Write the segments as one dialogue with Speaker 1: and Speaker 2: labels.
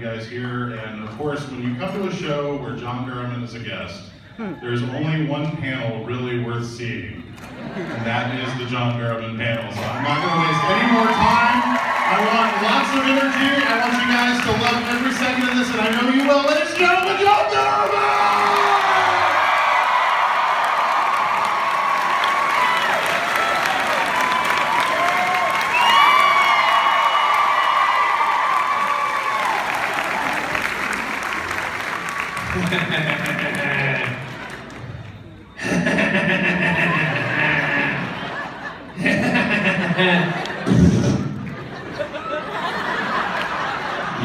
Speaker 1: guys here. And of course, when you come to a show where John Barrowman is a guest, there's only one panel really worth seeing, and that is the John Barrowman panel. So I'm not going to waste any more time. I want lots of energy. I want you guys to love every second of this, and I know you will. Ladies and gentlemen, John Barrowman!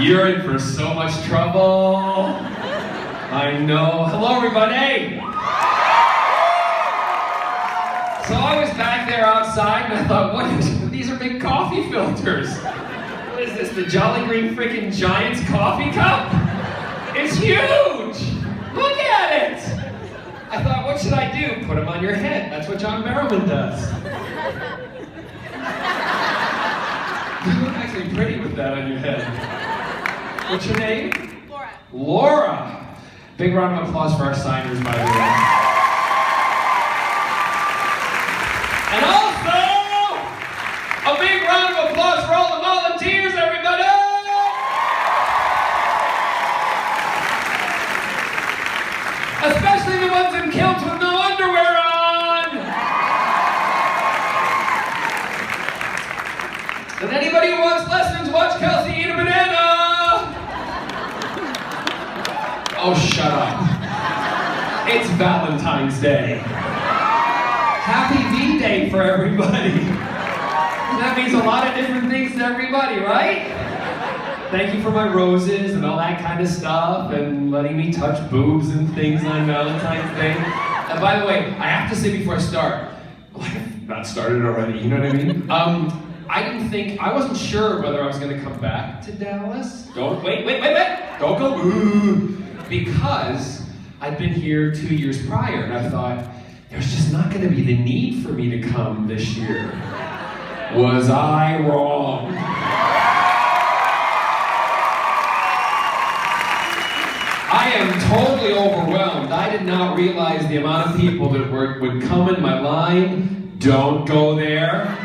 Speaker 2: You're in for so much trouble. I know. Hello, everybody. So I was back there outside and I thought, what is, these are big coffee filters. What is this, the Jolly Green freaking Giants coffee cup? It's huge. Look at it. I thought, what should I do? Put them on your head. That's what John Barrowman does. You look actually pretty with that on your head. What's your name?
Speaker 3: Laura.
Speaker 2: Laura. Big round of applause for our signers, by the way. And also, a big round of applause for all the volunteers, everybody! Especially the ones in kilts with no underwear on! And anybody who wants lessons, watch Kelsey eat a banana! Oh, shut up. It's Valentine's Day. Happy V-Day for everybody. That means a lot of different things to everybody, right? Thank you for my roses and all that kind of stuff and letting me touch boobs and things on Valentine's Day. And by the way, I have to say before I start, I've not started already, you know what I mean? I wasn't sure whether I was going to come back to Dallas. Wait. Don't go, ooh. Because I'd been here 2 years prior, and I thought, there's just not going to be the need for me to come this year. Was I wrong? I am totally overwhelmed. I did not realize the amount of people that would come in my line. Don't go there.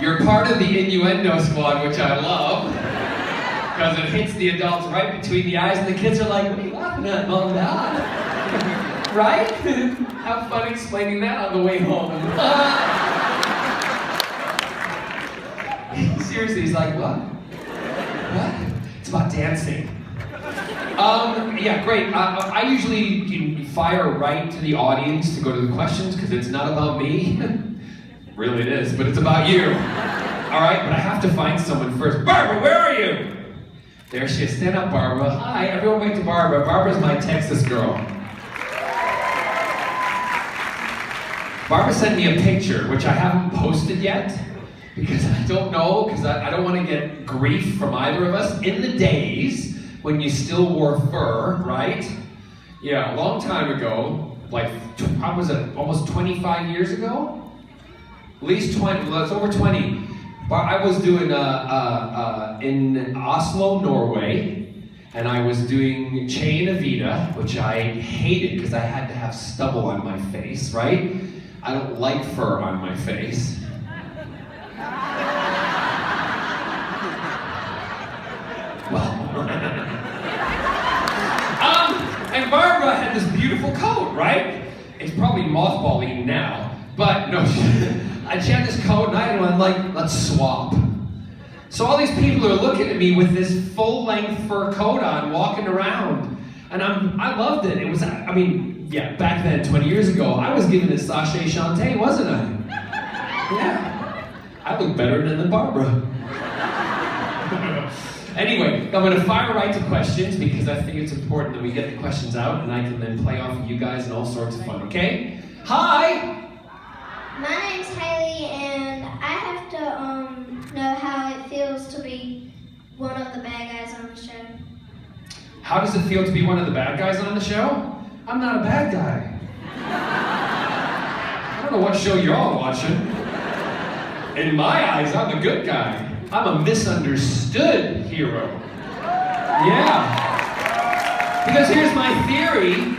Speaker 2: You're part of the innuendo squad, which I love, because it hits the adults right between the eyes, and the kids are like, what are you laughing at, Mom and Dad? Right? Have fun explaining that on the way home. Seriously, he's like, what? What? It's about dancing. Yeah, great. I usually fire right to the audience to go to the questions, because it's not about me. Really it is, but it's about you. All right, but I have to find someone first. Barbara, where are you? There she is. Stand up, Barbara. Hi, everyone wait to Barbara. Barbara's my Texas girl. Barbara sent me a picture, which I haven't posted yet, because I don't know, because I don't want to get grief from either of us. In the days when you still wore fur, right? Yeah, a long time ago, like, how was it, almost 25 years ago? At least 20, well, it's over 20. But I was doing in Oslo, Norway, and I was doing Chain Avita, which I hated because I had to have stubble on my face, right? I don't like fur on my face. Well, and Barbara had this beautiful coat, right? It's probably mothballing now, but no, she had this coat, and I'm like, let's swap. So all these people are looking at me with this full-length fur coat on, walking around, and I loved it. It was, I mean, yeah, back then, 20 years ago, I was giving it sachet chanté, wasn't I? Yeah, I look better than Barbara. Anyway, I'm going to fire right to questions because I think it's important that we get the questions out and I can then play off of you guys and all sorts of fun, okay? Hi!
Speaker 3: My name's Haley, and I have to know how it feels to be one of the bad guys on the show.
Speaker 2: How does it feel to be one of the bad guys on the show? I'm not a bad guy. I don't know what show you're all watching. In my eyes, I'm the good guy. I'm a misunderstood hero. Yeah. Because here's my theory.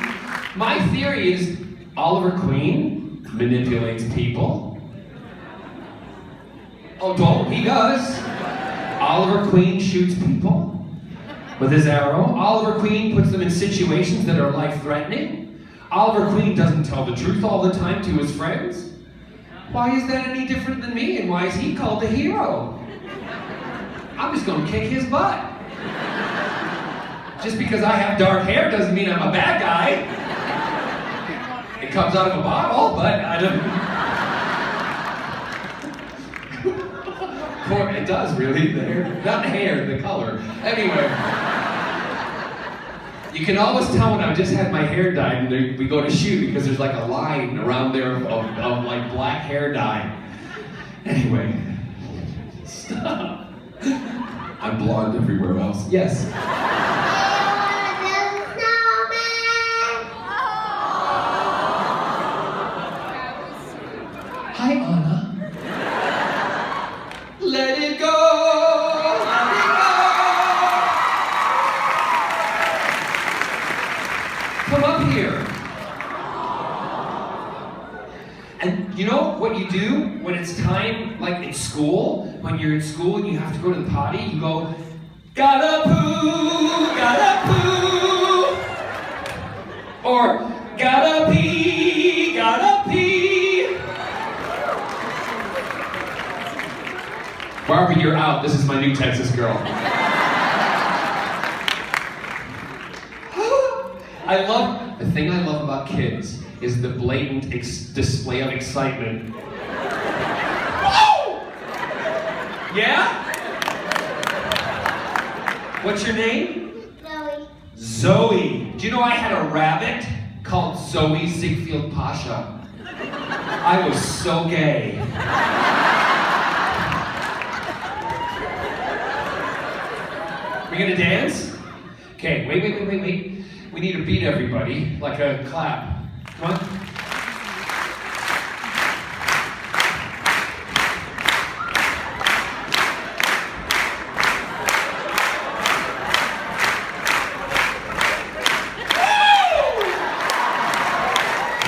Speaker 2: My theory is Oliver Queen manipulates people. Oh, don't. He does. Oliver Queen shoots people with his arrow. Oliver Queen puts them in situations that are life-threatening. Oliver Queen doesn't tell the truth all the time to his friends. Why is that any different than me, and why is he called a hero? I'm just gonna kick his butt. Just because I have dark hair doesn't mean I'm a bad guy. It comes out of a bottle, but I don't... It does, really. The hair, not the hair, the color. Anyway. You can always tell when I just had my hair dyed and we go to shoot because there's like a line around there of like black hair dye. Anyway. Stop. I'm blonde everywhere else. Yes. Hi, Anna. Let it go. Let it go. Come up here. And you know what you do when it's time, like in school, when you're in school and you have to go to the potty, you go, gotta poo, gotta poo. Or, gotta pee, gotta pee. Barbara, you're out. This is my new Texas girl. The thing I love about kids is the blatant display of excitement. Whoa! Yeah? What's your name?
Speaker 3: Zoe.
Speaker 2: Zoe. Do you know I had a rabbit called Zoe Ziegfeld Pasha? I was so gay. We gonna dance? Okay, wait. We need to beat everybody, like a clap. Come on.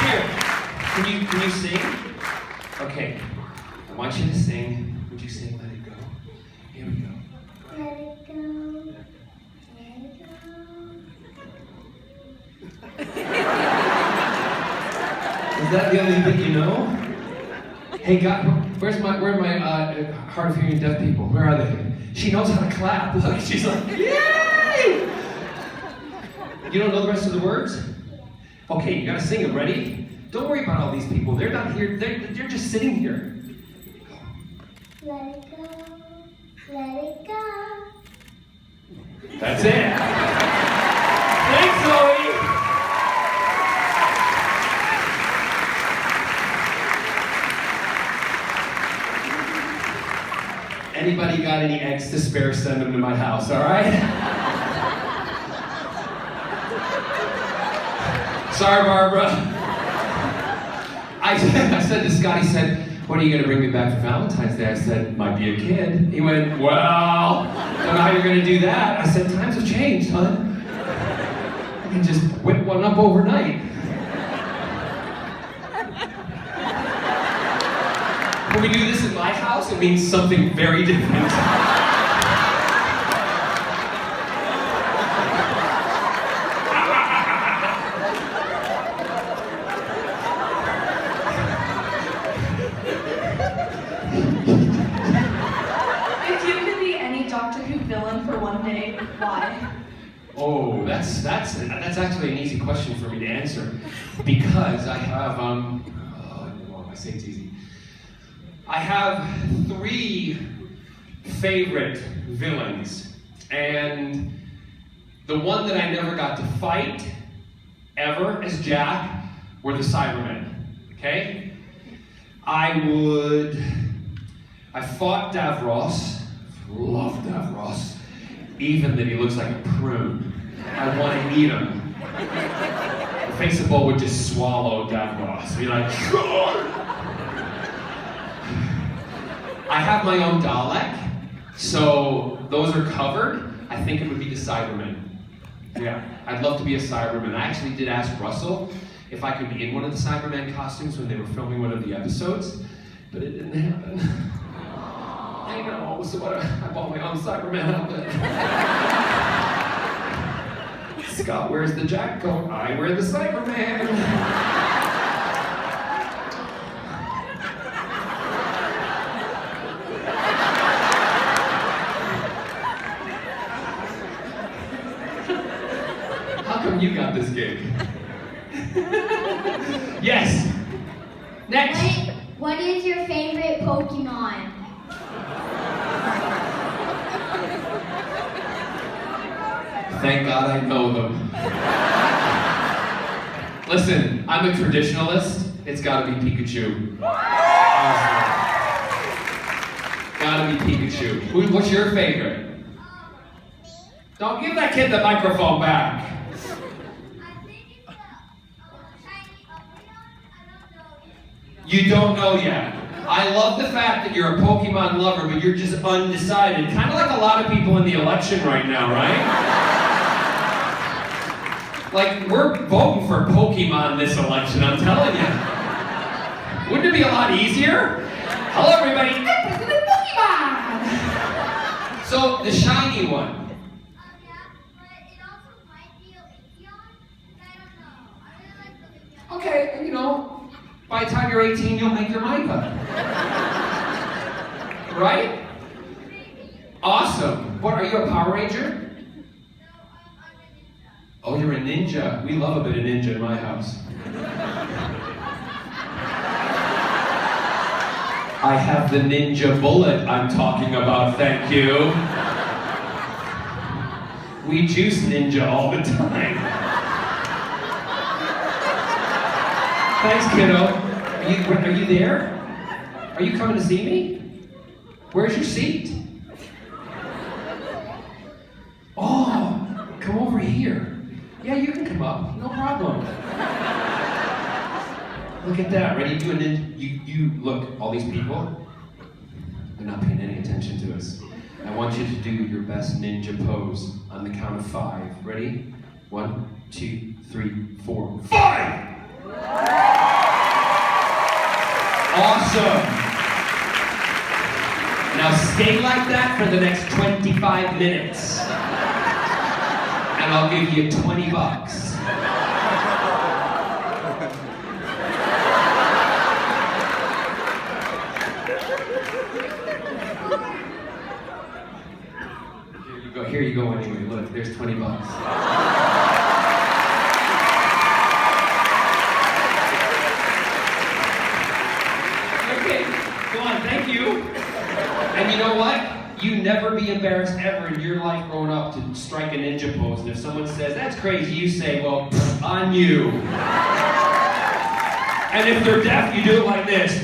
Speaker 2: Here, can you sing? Okay, I want you to sing. Would you sing Let It Go? Here we go.
Speaker 3: Let it go. Let it go.
Speaker 2: Is that the only thing you know? Hey, God, where are my hard of hearing deaf people? Where are they? She knows how to clap. Look, she's like, yay! You don't know the rest of the words? Okay, you gotta sing them. Ready? Don't worry about all these people. They're not here. They're just sitting here.
Speaker 3: Let it go. Let it go.
Speaker 2: That's it. Thanks, Zoe. Anybody got any eggs to spare, send them to my house, all right? Sorry, Barbara. I said to Scott, he said, when are you gonna bring me back for Valentine's Day? I said, might be a kid. He went, well, don't know how you're gonna do that. I said, times have changed, hon. I can just whip one up overnight. When we do this in my house, it means something very different.
Speaker 4: If you could be any Doctor Who villain for one day, why?
Speaker 2: Oh, that's actually an easy question for me to answer, because I have I say it's easy. I have 3 favorite villains, and the one that I never got to fight ever as Jack were the Cybermen. Okay, I fought Davros. Love Davros. Even that he looks like a prune. I want to eat him. The face of Bo would just swallow Davros. Be like, I have my own Dalek, so those are covered. I think it would be the Cybermen. Yeah, I'd love to be a Cyberman. I actually did ask Russell if I could be in one of the Cyberman costumes when they were filming one of the episodes, but it didn't happen. I know, so what? I bought my own Cyberman outfit. Scott wears the jack coat, I wear the Cyberman. How come you got this gig? Yes. Next.
Speaker 3: What is your favorite Pokemon?
Speaker 2: Thank God I know them. Listen, I'm a traditionalist. It's gotta be Pikachu. Gotta be Pikachu. What's your favorite? Don't give that kid the microphone back. You don't know yet. I love the fact that you're a Pokemon lover, but you're just undecided. Kind of like a lot of people in the election right now, right? Like, we're voting for Pokemon this election, I'm telling you. Wouldn't it be a lot easier? Hello, everybody. I'm President Pokemon! So, the shiny one. Okay, you know, by the time you're 18, you'll make your mind up. Right? Awesome. What, are you a Power Ranger? Oh, you're a ninja. We love a bit of ninja in my house. I have the ninja bullet I'm talking about, thank you. We juice ninja all the time. Thanks, kiddo. Are you there? Are you coming to see me? Where's your seat? Oh, come over here. Yeah, you can come up, no problem. Look at that, ready to do a ninja? You look, all these people, they're not paying any attention to us. I want you to do your best ninja pose on the count of 5. Ready? 1, 2, 3, 4, 5! Awesome! Now stay like that for the next 25 minutes. And I'll give you $20. Here you go anyway, look, there's $20. Okay, go on, thank you. And you know what? You never be embarrassed ever in your life growing up to strike a ninja pose. And if someone says, that's crazy, you say, well, on you. And if they're deaf, you do it like this.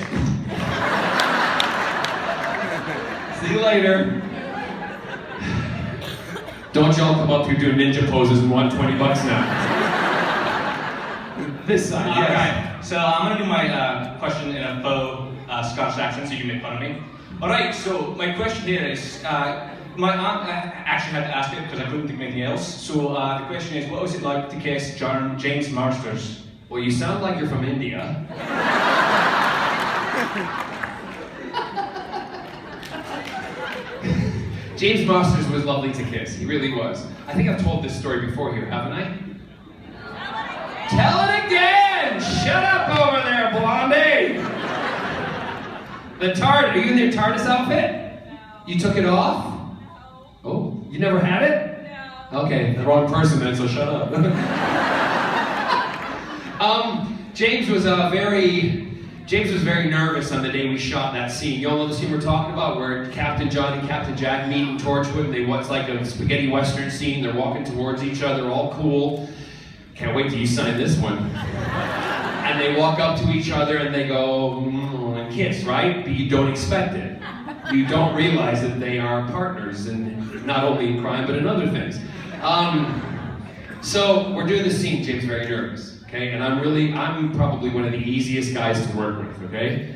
Speaker 2: See you later. Don't y'all come up here doing ninja poses and want $20 now. This side, yes.
Speaker 5: Alright, so I'm gonna do my question in a faux Scottish accent so you can make fun of me. Alright, so my question here is, my aunt actually had to ask it because I couldn't think of anything else. So the question is, what was it like to kiss James Marsters?
Speaker 2: Well, you sound like you're from India. James Marsters was lovely to kiss. He really was. I think I've told this story before here, haven't I? Tell it again! Shut up over there, Blondie! Are you in the TARDIS outfit? You took it off? Oh, you never had it? No. Okay, the wrong person then, so shut up. James was very nervous on the day we shot that scene. You all know the scene we're talking about where Captain John and Captain Jack meet in Torchwood and it's like a spaghetti western scene. They're walking towards each other, all cool. Can't wait till you sign this one. And they walk up to each other and they go, and kiss, right? But you don't expect it. You don't realize that they are partners, and not only in crime, but in other things. So we're doing this scene, James very nervous, okay? And I'm probably one of the easiest guys to work with, okay?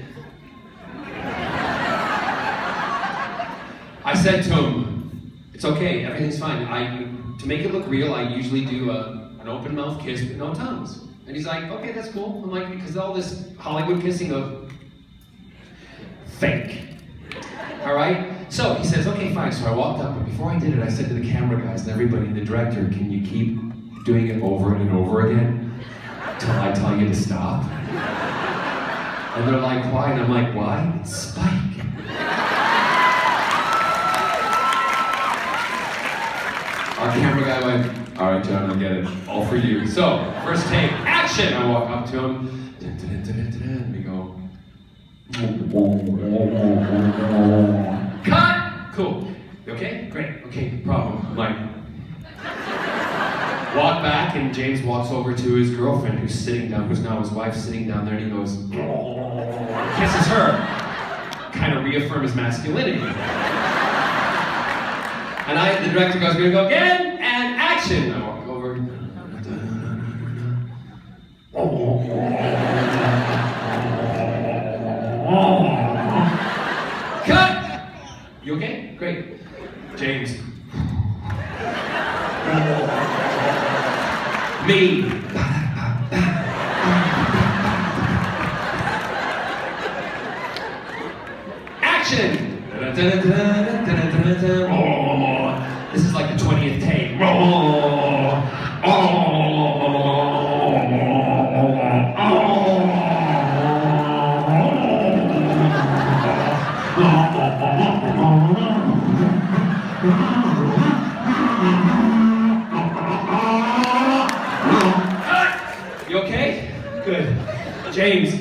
Speaker 2: said to him, it's okay, everything's fine. To make it look real, I usually do an open mouth kiss with no tongues. And he's like, okay, that's cool. I'm like, because all this Hollywood kissing of fake. All right? So he says, okay, fine. So I walked up, but before I did it, I said to the camera guys and everybody, the director, can you keep doing it over and over again till I tell you to stop? And they're like, why? And I'm like, why? It's Spike. Our camera guy went, all right, John, I get it. All for you. So, first take, action! I walk up to him, and we go, cut! Cool. You okay? Great. Okay, no problem. I'm like, walk back, and James walks over to his girlfriend who's sitting down, who's now his wife, sitting down there, and he goes, kisses her. Kind of reaffirm his masculinity. And the director goes, we're gonna go again, and action! I walk over. Cut! You okay? Great. James. Me. Action! This is like the 20th take. You okay? Good. James.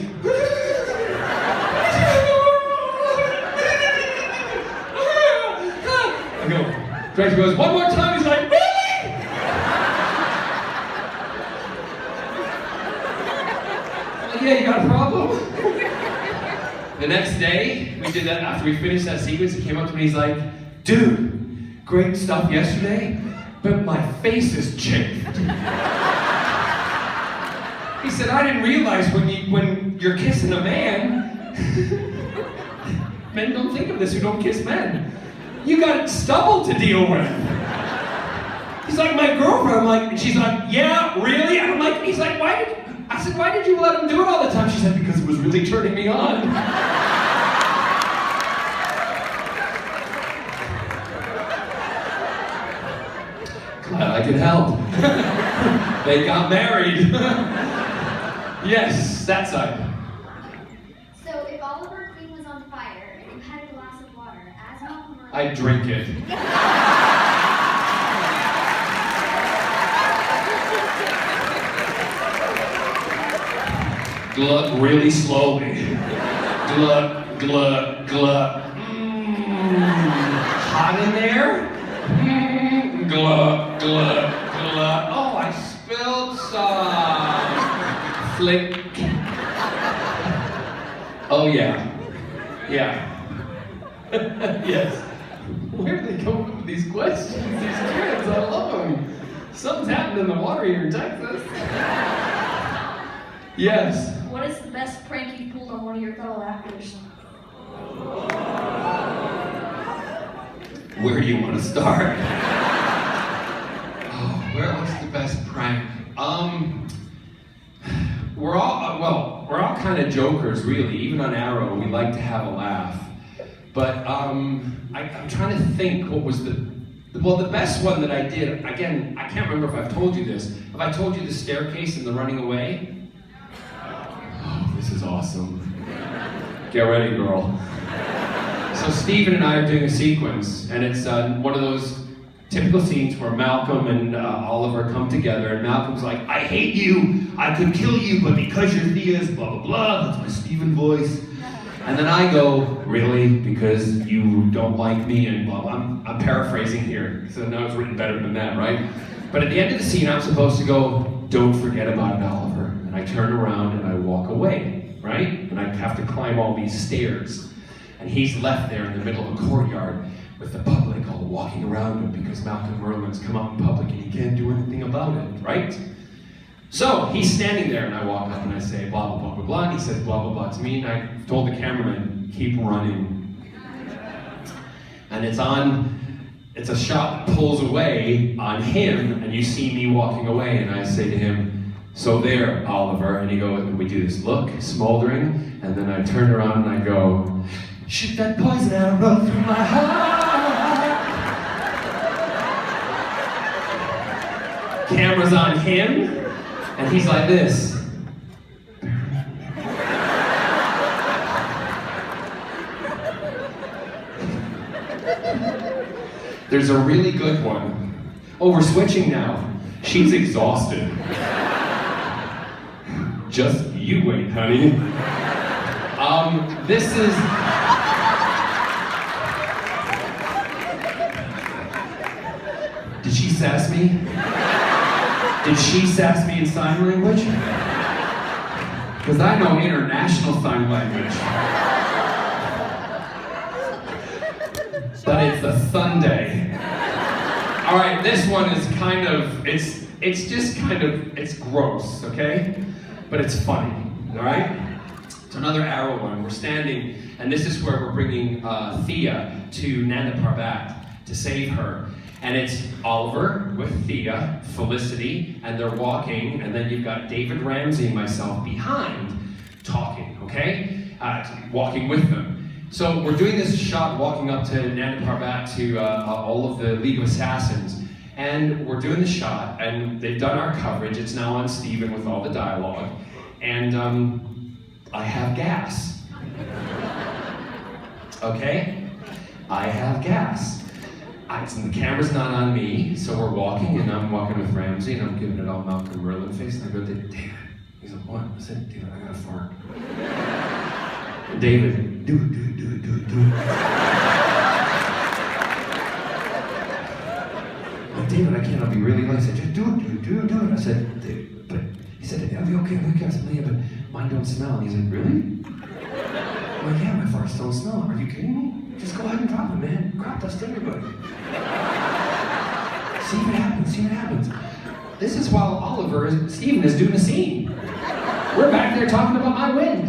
Speaker 2: I go. Director goes, one more time. He's like, really? Like, yeah, you got a problem? The next day, we did that. After we finished that sequence, he came up to me. He's like, dude, great stuff yesterday, but my face is chafed. He said, I didn't realize when you're kissing a man, men don't think of this who don't kiss men. You got stubble to deal with. He's like, my girlfriend. I'm like, she's like, yeah, really? And I'm like, he's like, I said, why did you let him do it all the time? She said, because it was really turning me on. Glad I could help. They got married. Yes, that side.
Speaker 3: So if Oliver Queen was on fire and you had a glass of water, as Malcolm Merlin...
Speaker 2: I'd drink it. Glug really slowly. Glug, glug, glug. Hot in there? Glug, glug, glug. Oh, I spilled some. Flick. Oh, yeah. Yeah. Yes. Where do they come up with these questions? These kids, I love them. Something's happened in the water here in Texas. Yes.
Speaker 4: What is the best prank you pulled on one of your fellow actors?
Speaker 2: Where do you want to start? Oh, what's the best prank? We're all kind of jokers, really. Even on Arrow, we like to have a laugh. But I'm trying to think what was the best one that I did. Again, I can't remember if I've told you this. Have I told you the staircase and the running away? Oh, this is awesome. Get ready, girl. So Steven and I are doing a sequence, and it's one of those typical scenes where Malcolm and Oliver come together, and Malcolm's like, I hate you, I could kill you, but because you're Thea's, blah, blah, blah, that's my Steven voice. And then I go, really? Because you don't like me, and blah, blah. I'm paraphrasing here, so now it's written better than that, right? But at the end of the scene, I'm supposed to go, don't forget about it, Oliver. And I turn around and I walk away, right? And I have to climb all these stairs. And he's left there in the middle of a courtyard with the public all walking around him because Malcolm Merlin's come out in public and he can't do anything about it, right? So he's standing there and I walk up and I say blah, blah, blah, blah, blah, and he says blah, blah, blah to me, and I told the cameraman, keep running. And and it's a shot that pulls away on him, and you see me walking away, and I say to him, "So there, Oliver," and he goes, and we do this look, smoldering, and then I turn around and I go, "Shoot that poison arrow through my heart." Camera's on him, and he's like this. There's a really good one. Oh, we're switching now. She's exhausted. Just you wait, honey. This is... Did she sass me? Did she sass me in sign language? Because I know international sign language. But it's a Sunday. All right, this one is kind of, it's just kind of, it's gross, okay? But it's funny, all right? It's another arrow one. We're standing, and this is where we're bringing Thea to Nanda Parbat to save her. And it's Oliver with Thea, Felicity, and they're walking, and then you've got David Ramsey and myself behind talking, okay? Walking with them. So we're doing this shot walking up to Nanda Parbat to all of the League of Assassins. And we're doing the shot, and they've done our coverage. It's now on Steven with all the dialogue. And I have gas. Okay? I have gas. The camera's not on me, so we're walking, and I'm walking with Ramsey, and I'm giving it all Malcolm Merlin face, and I go, "David." He's like, "What?" I said, "David, I gotta fart." And David, do it. Like, "David, I can't, I'll be really late." I said, "Just do it. I said, "But," he said, "I'll be okay, I said, "Yeah, but mine don't smell." And he's like, "Really?" I'm like, "Yeah, my farts don't smell." "Are you kidding me? Just go ahead and drop it, man. Crop dust everybody. See what happens. This is while Steven is doing a scene. We're back there talking about my wind.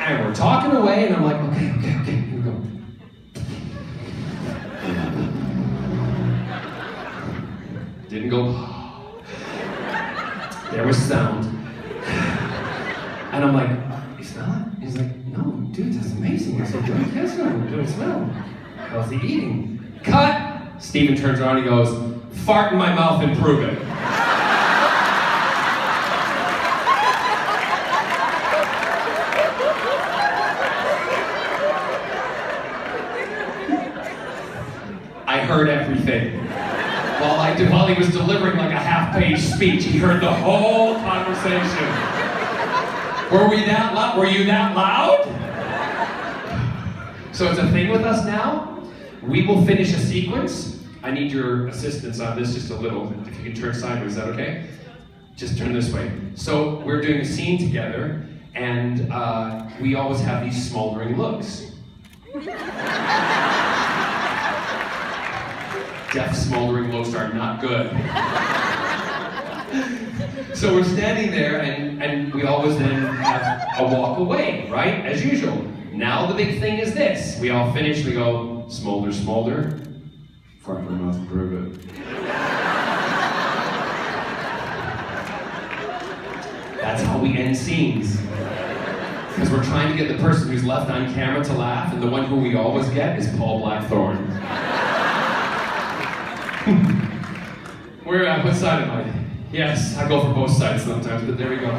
Speaker 2: And we're talking away, and I'm like, okay, here we go. Didn't go, there was sound. And I'm like, "You smell it?" He's like, "No, dude, that's amazing." I said, "Do it smell? How's he eating?" Cut! Steven turns around and he goes, "Fart in my mouth and prove it." I heard everything. While he was delivering like a half-page speech, he heard the whole conversation. Were we that loud? Were you that loud? So it's a thing with us now. We will finish a sequence. I need your assistance on this just a little. If you can turn sideways, is that okay? Just turn this way. So we're doing a scene together, and we always have these smoldering looks. Deaf smoldering looks are not good. So we're standing there, and we always then have a walk away, right? As usual. Now the big thing is this. We all finish, we go, smolder, smolder. Fart in my mouth and prove it. That's how we end scenes. Because we're trying to get the person who's left on camera to laugh, and the one who we always get is Paul Blackthorne. What side am I? Yes, I go for both sides sometimes, but there we go.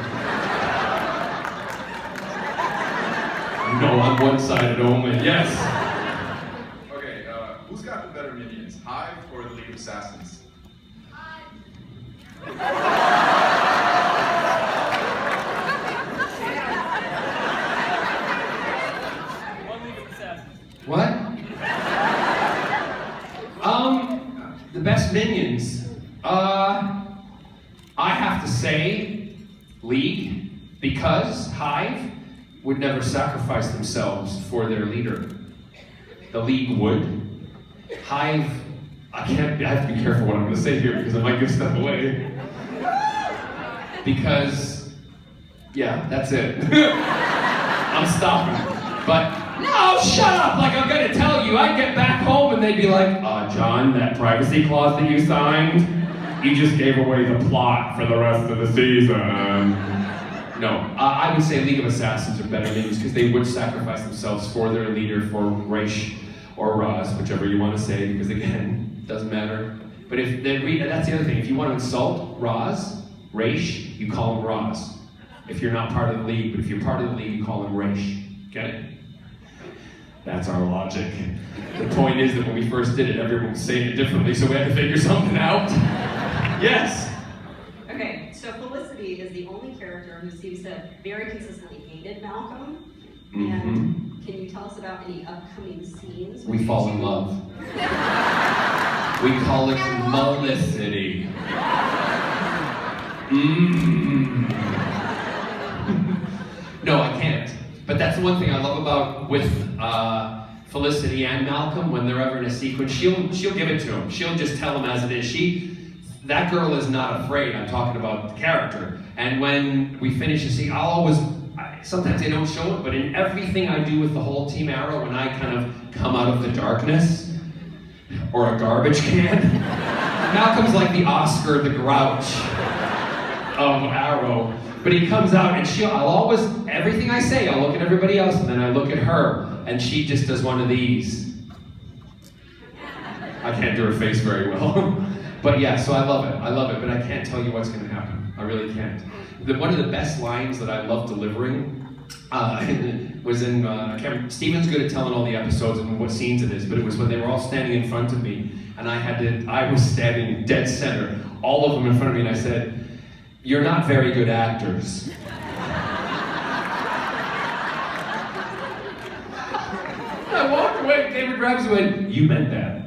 Speaker 2: No, on one side only, yes.
Speaker 6: Okay, who's got the better minions, Hive or the League of Assassins?
Speaker 2: What? The best minions. I have to say League, because Hive would never sacrifice themselves for their leader. The League would. Hive, I have to be careful what I'm going to say here because I might give stuff away. Because, yeah, that's it. I'm stopping. But, no, shut up! Like I'm going to tell you, I get they'd be like, John, that privacy clause that you signed, you just gave away the plot for the rest of the season. No, I would say League of Assassins are better names because they would sacrifice themselves for their leader, for Raish or Raz, whichever you want to say, because again, it doesn't matter. But if they that's the other thing, if you want to insult Raish, you call him Raz. If you're not part of the League, but if you're part of the League, you call him Raish. Get it? That's our logic. The point is that when we first did it, everyone was saying it differently, so we had to figure something out. Yes?
Speaker 7: Okay, so Felicity is the only character who seems to have very consistently hated Malcolm. And can you tell us about any upcoming scenes?
Speaker 2: We fall in love. We call it Felicity. No, I can't. But that's the one thing I love about with Felicity and Malcolm. When they're ever in a sequence, she'll give it to him. She'll just tell him as it is. That girl is not afraid. I'm talking about the character. And when we finish a scene, sometimes they don't show it, but in everything I do with the whole Team Arrow, when I kind of come out of the darkness, or a garbage can, Malcolm's like the Oscar the Grouch of Arrow. But he comes out and everything I say, I'll look at everybody else and then I look at her and she just does one of these. I can't do her face very well. But yeah, so I love it, but I can't tell you what's gonna happen. I really can't. One of the best lines that I love delivering was in, Steven's good at telling all the episodes and what scenes it is, but it was when they were all standing in front of me and I was standing dead center, all of them in front of me, and I said, "You're not very good actors." I walked away, David Ramsey went, "You meant that."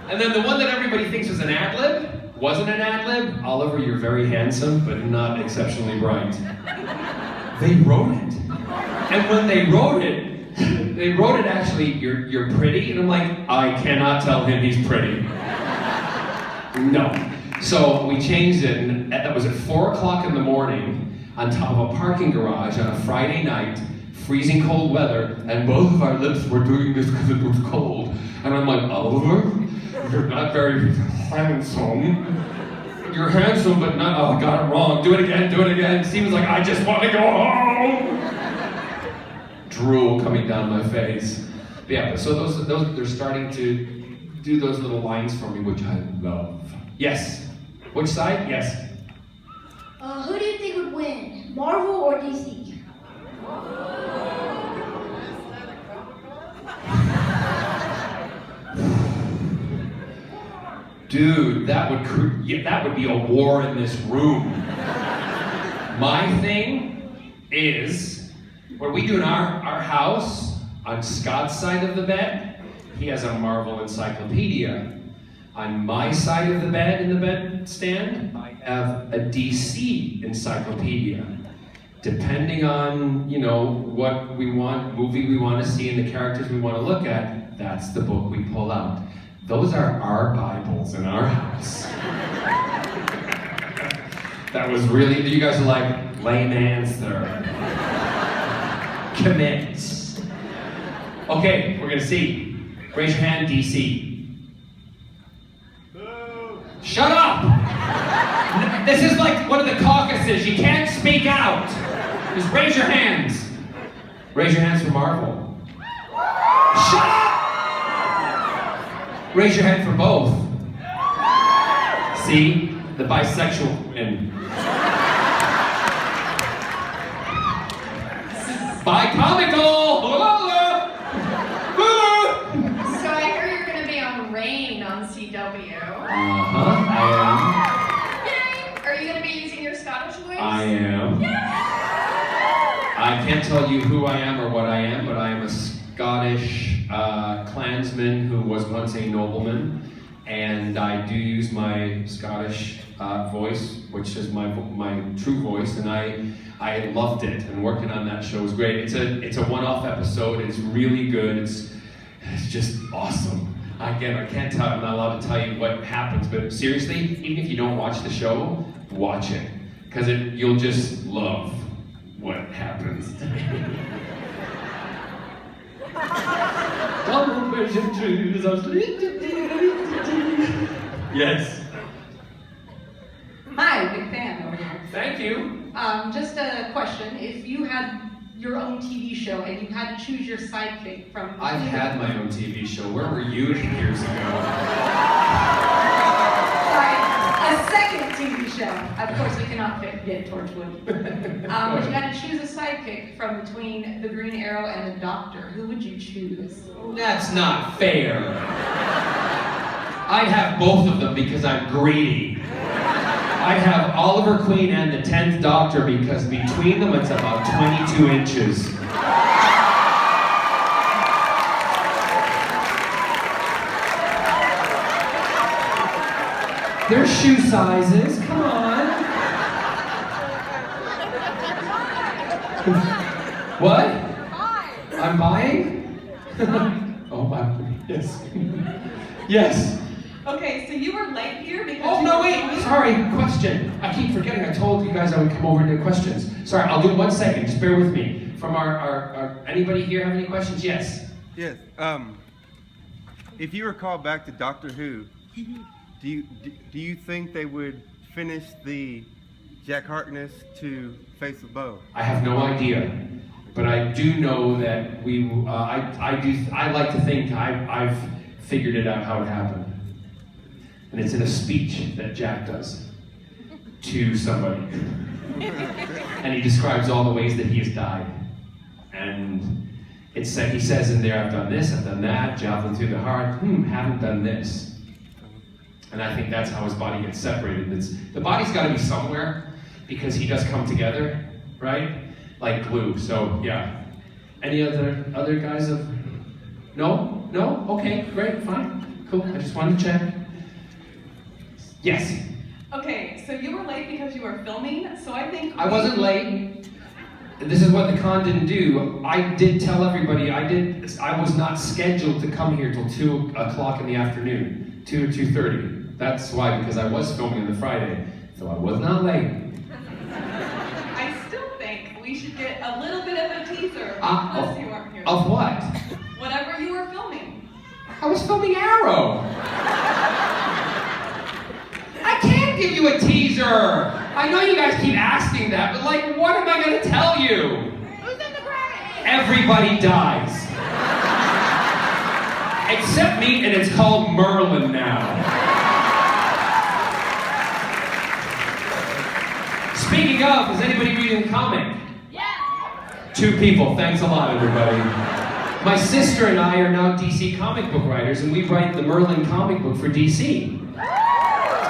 Speaker 2: And then the one that everybody thinks was an ad-lib, wasn't an ad-lib. "Oliver, you're very handsome, but not exceptionally bright." They wrote it. And when they wrote it actually, "You're pretty," and I'm like, I cannot tell him he's pretty. No. So we changed it, and that was at 4 o'clock in the morning on top of a parking garage on a Friday night, freezing cold weather, and both of our lips were doing this because it was cold. And I'm like, "Oliver, you're not very handsome. You're handsome, but not," oh, I got it wrong. Do it again. Steven's like, "I just want to go home." Drool coming down my face. But yeah, so those they're starting to do those little lines for me, which I love. Yes. Which side? Yes.
Speaker 3: Who do you think would win, Marvel or DC?
Speaker 2: Dude, that would be a war in this room. My thing is, what we do in our house, on Scott's side of the bed, he has a Marvel encyclopedia. On my side of the bed, in the bed stand, I have a DC encyclopedia. Depending on, what we want, movie we want to see and the characters we want to look at, that's the book we pull out. Those are our Bibles in our house. That was really, you guys are like, lame answer. Commit. Okay, we're gonna see. Raise your hand, DC. Shut up! This is like one of the caucuses. You can't speak out. Just raise your hands. Raise your hands for Marvel. Shut up! Raise your hand for both. See? The bisexual win. Bi-comical!
Speaker 4: So I heard you're going to be on Rain on CW.
Speaker 2: I
Speaker 4: Yay! Are you going to be using your Scottish voice?
Speaker 2: am. I am. I can't tell you who I am or what I am, but I am a Scottish clansman who was once a nobleman, and I do use my Scottish voice, which is my true voice, and I loved it, and working on that show was great. It's a one-off episode. It's really good. It's just awesome. Again, I can't tell. I'm not allowed to tell you what happens, but seriously, even if you don't watch the show, watch it, because you'll just love what happens. Yes.
Speaker 8: Hi, big fan over here.
Speaker 2: Thank you.
Speaker 8: Just a question. If you had your own TV show and you had to choose your sidekick from...
Speaker 2: I've had my own TV show. Where were you years ago?
Speaker 8: Sorry, a second TV show. Of course, we cannot get Torchwood. If you had to choose a sidekick from between the Green Arrow and the Doctor, who would you choose?
Speaker 2: That's not fair. I'd have both of them because I'm greedy. I'd have Oliver Queen and the 10th Doctor because between them it's about 22 inches. They're shoe sizes, come on. What? I'm buying? Oh, yes. Yes.
Speaker 4: Okay, so you were late here because
Speaker 2: Oh,
Speaker 4: you
Speaker 2: no,
Speaker 4: were
Speaker 2: wait,
Speaker 4: filming?
Speaker 2: sorry, question. I keep forgetting, I told you guys I would come over and do questions. Sorry, I'll do 1 second, just bear with me. From our anybody here have any questions? Yes.
Speaker 9: Yes. If you recall back to Doctor Who, do you think they would finish the Jack Harkness to Face of Bow?
Speaker 2: I have no idea, but I do know that we. I like to think I've figured it out how it happened, and it's in a speech that Jack does to somebody, and he describes all the ways that he has died, and he says in there, I've done this, I've done that, javelin through the heart, haven't done this. And I think that's how his body gets separated. The body's got to be somewhere because he does come together, right? Like glue. So yeah. Any other guys have? No? No? Okay, great, fine, cool. I just wanted to check. Yes.
Speaker 4: Okay, so you were late because you were filming, so I think...
Speaker 2: I wasn't late. This is what the con didn't do. I did tell everybody I was not scheduled to come here till 2 o'clock in the afternoon, 2 or 2:30. That's why, because I was filming on the Friday, so I was not late.
Speaker 4: I still think we should get a little bit of a teaser, unless you aren't here.
Speaker 2: Of what?
Speaker 4: Whatever you were filming.
Speaker 2: I was filming Arrow. I can't give you a teaser. I know you guys keep asking that, but like, what am I going to tell you?
Speaker 4: Who's in the credits?
Speaker 2: Everybody dies. Except me, and it's called Merlin now. Speaking of, is anybody reading a comic?
Speaker 4: Yeah.
Speaker 2: 2 people, thanks a lot, everybody. My sister and I are now DC comic book writers, and we write the Merlin comic book for DC.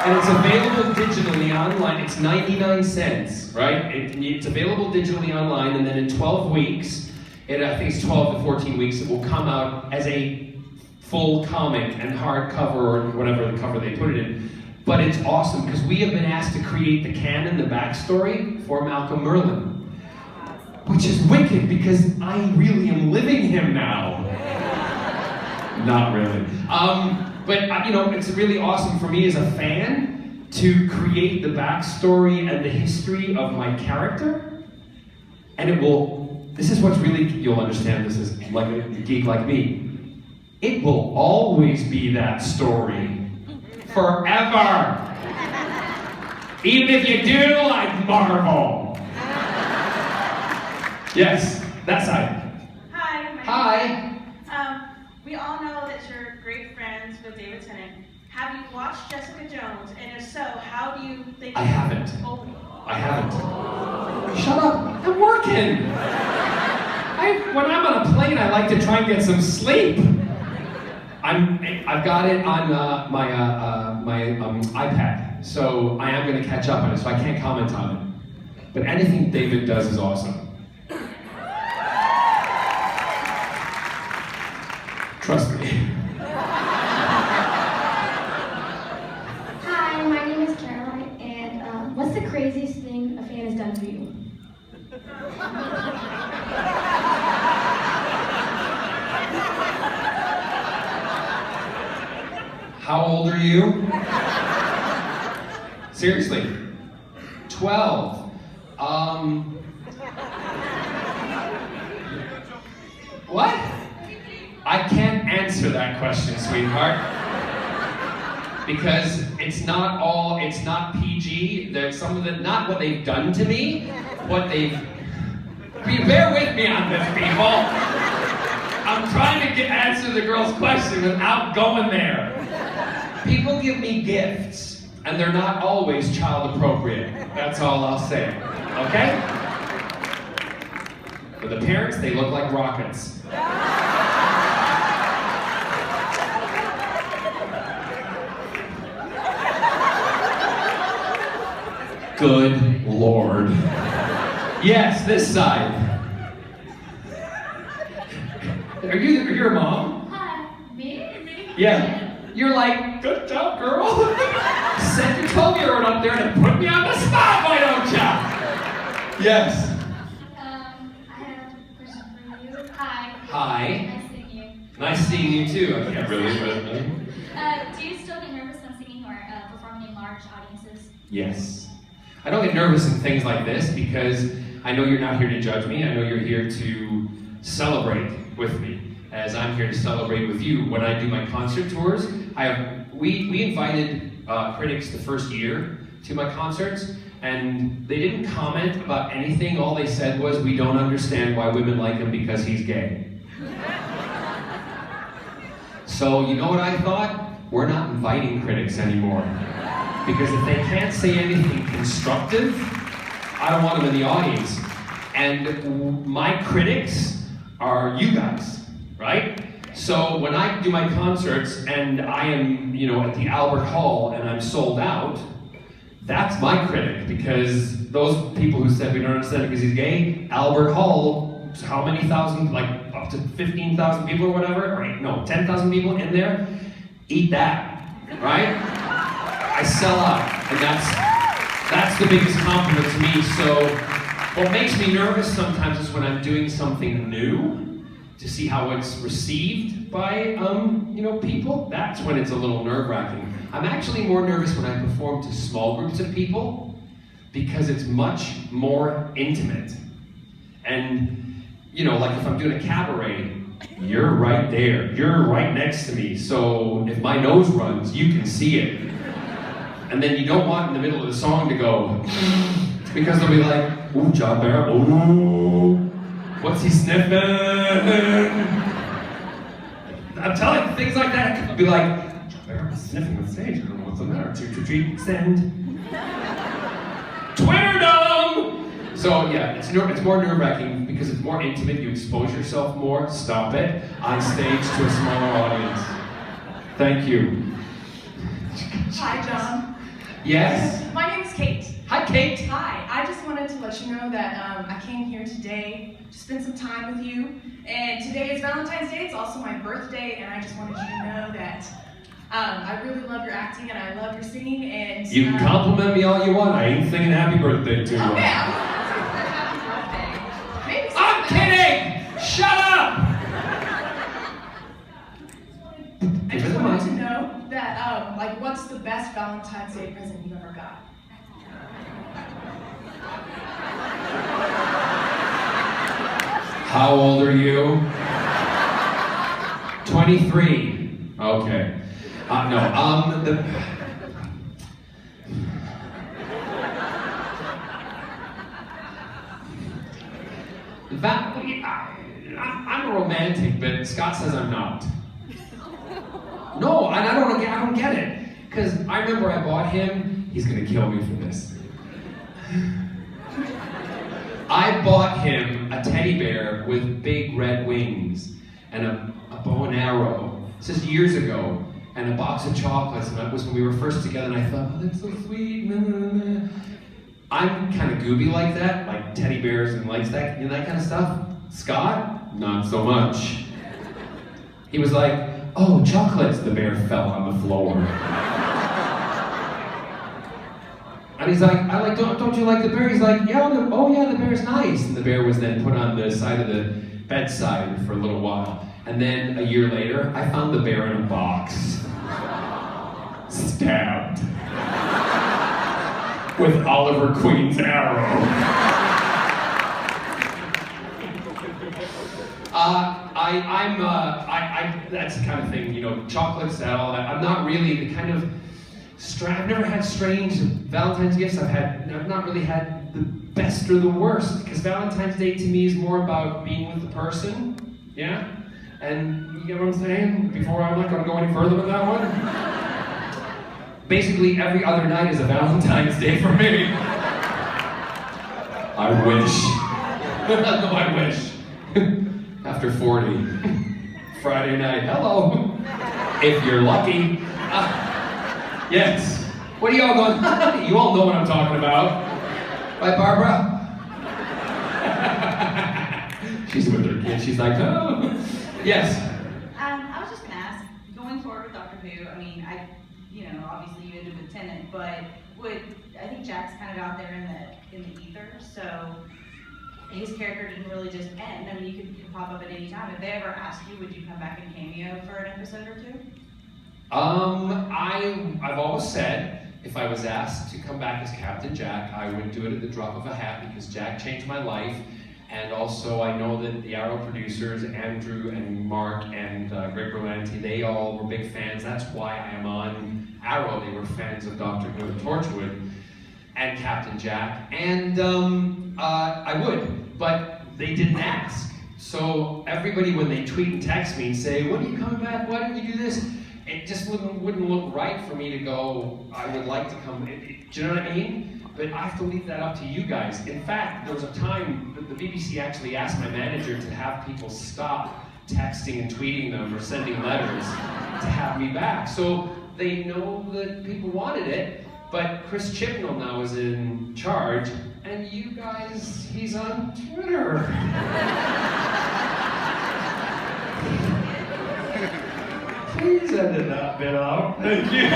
Speaker 2: And it's available digitally online. It's 99 cents, right? It's available digitally online, and then in 12 weeks, I think it's 12 to 14 weeks, it will come out as a full comic and hardcover or whatever the cover they put it in. But it's awesome because we have been asked to create the canon, the backstory for Malcolm Merlin, which is wicked because I really am living him now. Not really. But you know, it's really awesome for me as a fan to create the backstory and the history of my character. And it will, this is what's really, you'll understand this is like a geek like me. It will always be that story. Forever. Even if you do like Marvel. Yes, that side.
Speaker 10: Hi. my
Speaker 2: Hi.
Speaker 10: We all know that you're great friends with David Tennant. Have you watched Jessica Jones? And if so, how do you think...
Speaker 2: I haven't.
Speaker 10: Oh.
Speaker 2: I haven't. Shut up. I'm working. When I'm on a plane, I like to try and get some sleep. I've got it on my iPad, so I am going to catch up on it, so I can't comment on it. But anything David does is awesome. Trust me.
Speaker 3: Hi, my name is Caroline, and what's the craziest thing a fan has done for you?
Speaker 2: How old are you? Seriously. 12. What? I can't answer answer that question, sweetheart. Because it's not PG. There's some of the, not what they've done to me, what they've, bear with me on this, people. I'm trying to answer the girl's question without going there. People give me gifts, and they're not always child appropriate. That's all I'll say, okay? For the parents, they look like rockets. Good Lord. Yes, this side. You're a mom?
Speaker 3: Hi, me?
Speaker 2: Yeah. You're like, good job, girl. Send your 12-year-old up there to put me on the spot, why don't ya? Yes.
Speaker 3: I have a question for you. Hi.
Speaker 2: Hi.
Speaker 3: Nice seeing you.
Speaker 2: Nice seeing you too. I can't really, but
Speaker 3: Do you still get nervous when singing or performing in large audiences?
Speaker 2: yes. I don't get nervous in things like this because I know you're not here to judge me. I know you're here to celebrate with me, as I'm here to celebrate with you. When I do my concert tours, we invited critics the first year to my concerts, and they didn't comment about anything. All they said was, we don't understand why women like him because he's gay. So you know what I thought? We're not inviting critics anymore. Because if they can't say anything constructive, I don't want them in the audience. And my critics are you guys, right? So when I do my concerts and I am, at the Albert Hall and I'm sold out, that's my critic, because those people who said we don't understand it because he's gay, Albert Hall, how many thousand, like up to 15,000 people or whatever, or 10,000 people in there, eat that, right? I sell out, and that's the biggest compliment to me. So what makes me nervous sometimes is when I'm doing something new, to see how it's received by people. That's when it's a little nerve-wracking. I'm actually more nervous when I perform to small groups of people, because it's much more intimate. And like if I'm doing a cabaret, you're right there, you're right next to me, so if my nose runs, you can see it. And then you don't want in the middle of the song to go, because they'll be like, ooh, John Barrowman, ooh, what's he sniffing? I'm telling you, things like that could be like, John Barrowman's sniffing on stage, I don't know what's the matter, treat, send. Twitterdom! So yeah, it's more nerve-wracking because it's more intimate, you expose yourself more, stop it, on stage to a smaller audience. Thank you.
Speaker 11: Hi, John.
Speaker 2: Yes?
Speaker 11: My name's Kate.
Speaker 2: Hi, Kate.
Speaker 11: Hi. I just wanted to let you know that I came here today to spend some time with you. And today is Valentine's Day. It's also my birthday, and I just wanted you to know that I really love your acting and I love your singing. And
Speaker 2: you can compliment me all you want. I ain't singing happy birthday to you.
Speaker 11: Okay, I'm not singing happy birthday. Maybe
Speaker 2: I'm kidding! Shut up!
Speaker 11: I just wanted to know that, what's the best Valentine's Day present you ever got?
Speaker 2: How old are you? 23. Okay. I'm a romantic, but Scott says I'm not. No, and I don't get it. Because I remember I bought him, he's gonna kill me for this. I bought him a teddy bear with big red wings and a bow and arrow. This is years ago. And a box of chocolates, and that was when we were first together, and I thought, oh, that's so sweet. I'm kind of gooby like that, like teddy bears and likes that, that kind of stuff. Scott, not so much. He was like, oh, chocolates. The bear fell on the floor. And he's like, don't you like the bear? He's like, yeah, the bear's nice. And the bear was then put on the side of the bedside for a little while. And then a year later, I found the bear in a box. Stabbed. With Oliver Queen's arrow. That's the kind of thing, you know, chocolates and all that. I'm not really the kind of, I've never had strange Valentine's gifts. I've not really had the best or the worst, because Valentine's Day to me is more about being with the person, yeah? And you get what I'm saying? Before I'm not gonna go any further with that one. Basically, every other night is a Valentine's Day for me. I wish. No, I wish. After 40. Friday night, hello. If you're lucky. Yes. What are y'all going? You all know what I'm talking about. Right, Barbara? She's with her kid. She's like, oh. Yes.
Speaker 12: I was just gonna ask, going forward with Doctor Who, I mean, obviously you ended with Tennant, but I think Jack's kind of out there in the ether, so his character didn't really just end. I mean, you could pop up at any time. If they ever asked you, would you come back and cameo for an episode or two?
Speaker 2: I've always said, if I was asked to come back as Captain Jack, I would do it at the drop of a hat, because Jack changed my life. And also, I know that the Arrow producers, Andrew and Mark and Greg Berlanti, they all were big fans. That's why I am on Arrow. They were fans of Doctor Who and Torchwood and Captain Jack. And I would, but they didn't ask. So everybody, when they tweet and text me and say, when are you coming back? Why don't you do this? It just wouldn't look right for me to go, I would like to come. Do you know what I mean? But I have to leave that up to you guys. In fact, there was a time that the BBC actually asked my manager to have people stop texting and tweeting them or sending letters to have me back. So they know that people wanted it, but Chris Chibnall now is in charge, and you guys, he's on Twitter. Please edit that bit out. Thank you.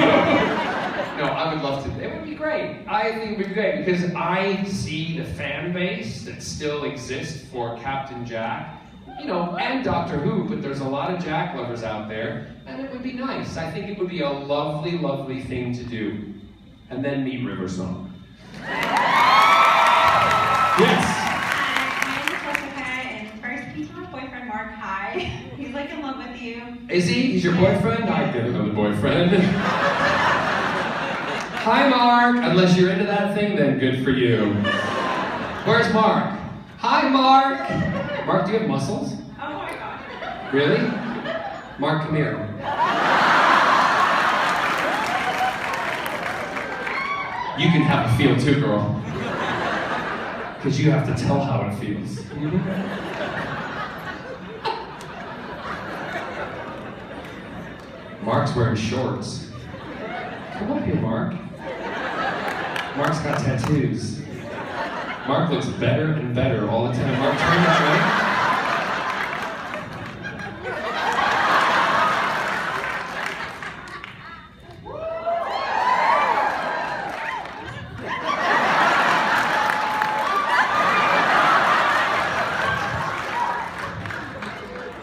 Speaker 2: No, I would love to. It would be great. I think it would be great, because I see the fan base that still exists for Captain Jack, you know, and Doctor Who, but there's a lot of Jack lovers out there, and it would be nice. I think it would be a lovely, lovely thing to do. And then meet River Song. Yes.
Speaker 12: My name is Jessica, and first, can you tell my boyfriend Mark hi? He's like in love with you.
Speaker 2: Is he? He's your boyfriend? I get another boyfriend. Hi, Mark. Unless you're into that thing, then good for you. Where's Mark? Hi, Mark. Mark, do you have muscles?
Speaker 12: Oh my gosh.
Speaker 2: Really? Mark, come here. You can have a feel too, girl. Because you have to tell how it feels. Mark's wearing shorts. Come up here, Mark. Mark's got tattoos. Mark looks better and better all the time. Mark, turn that way.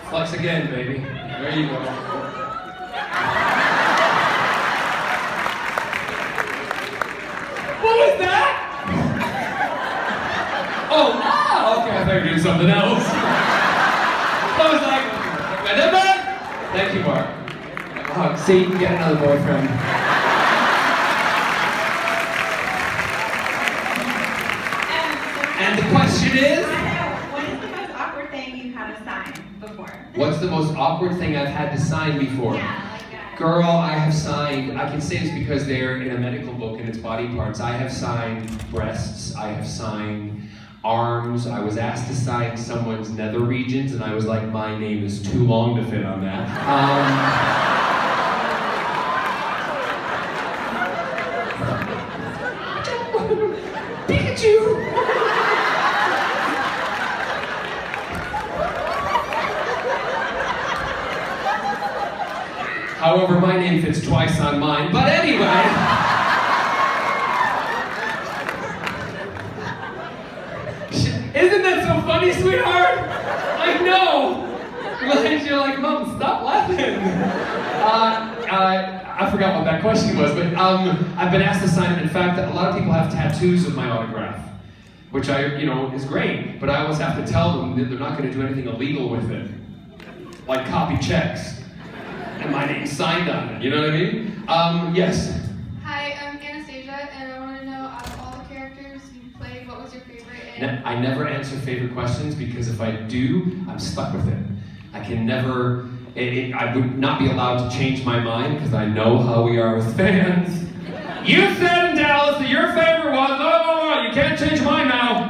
Speaker 2: Flex again, baby. There you go. What was that? Oh, okay, I thought you were doing something else. I was like, thank you, Mark. See, you can get another boyfriend. And the question is?
Speaker 12: What is the most awkward thing you've had to sign before?
Speaker 2: What's the most awkward thing I've had to sign before?
Speaker 12: Yeah,
Speaker 2: Girl, I have signed, I can say this because they're in a medical book and it's body parts. I have signed breasts, I have signed arms. I was asked to sign someone's nether regions and I was like, my name is too long to fit on that. Pikachu! However, my name fits twice on mine, but anyway. Isn't that so funny, sweetheart? I know. You're like, Mom, stop laughing. I forgot what that question was, but I've been asked to sign it. In fact, a lot of people have tattoos of my autograph, which is great, but I always have to tell them that they're not going to do anything illegal with it. like copy checks. And my name's signed on it, you know what I mean? Yes.
Speaker 13: Hi, I'm Anastasia, and I want to know, out of all the characters you played, what was your favorite? And
Speaker 2: I never answer favorite questions because if I do, I'm stuck with it. I can never, I would not be allowed to change my mind because I know how we are with fans. You said in Dallas that your favorite was, oh, you can't change mine now.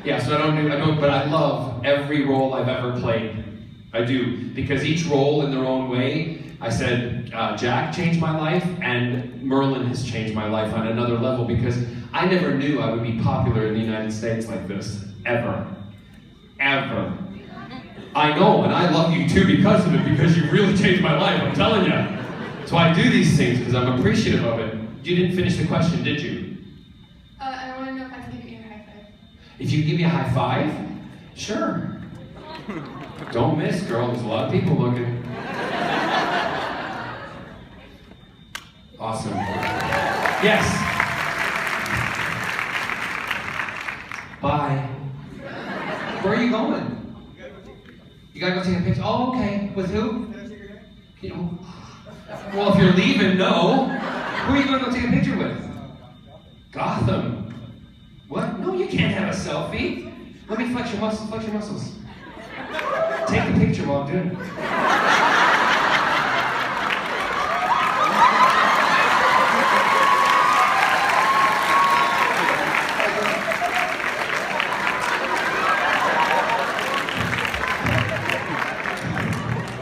Speaker 2: Yeah, so I don't, but I love every role I've ever played. I do, because each role in their own way, I said, Jack changed my life, and Merlin has changed my life on another level, because I never knew I would be popular in the United States like this, ever. Ever. I know, and I love you too because of it, because you really changed my life, I'm telling you. So I do these things because I'm appreciative of it. You didn't finish the question, did you?
Speaker 13: I want to know if I can give you a high five.
Speaker 2: If you give me a high five? Sure. Don't miss, girl. There's a lot of people looking. Awesome. Yes. Bye. Where are you going? You gotta go take a picture? Oh, okay. With who? You know. Well, if you're leaving, no. Who are you gonna go take a picture with? Gotham. What? No, you can't have a selfie. Let me flex your muscles. Flex your muscles. Take a picture while I'm doing it.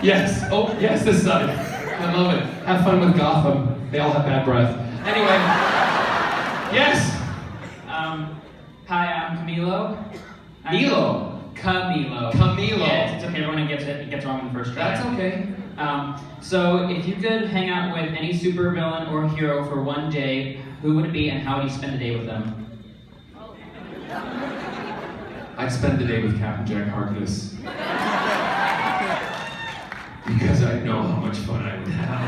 Speaker 2: Yes. Oh, yes, this side. I love it. Have fun with Gotham. They all have bad breath. Anyway. Yes.
Speaker 14: Hi, I'm Camilo.
Speaker 2: Milo.
Speaker 14: Camilo.
Speaker 2: Camilo.
Speaker 14: Yeah, it's okay. Everyone gets it wrong in the first try.
Speaker 2: That's okay.
Speaker 14: So, if you could hang out with any supervillain or hero for one day, who would it be, and how would you spend the day with them?
Speaker 2: I'd spend the day with Captain Jack Harkness. Because I know how much fun I would have.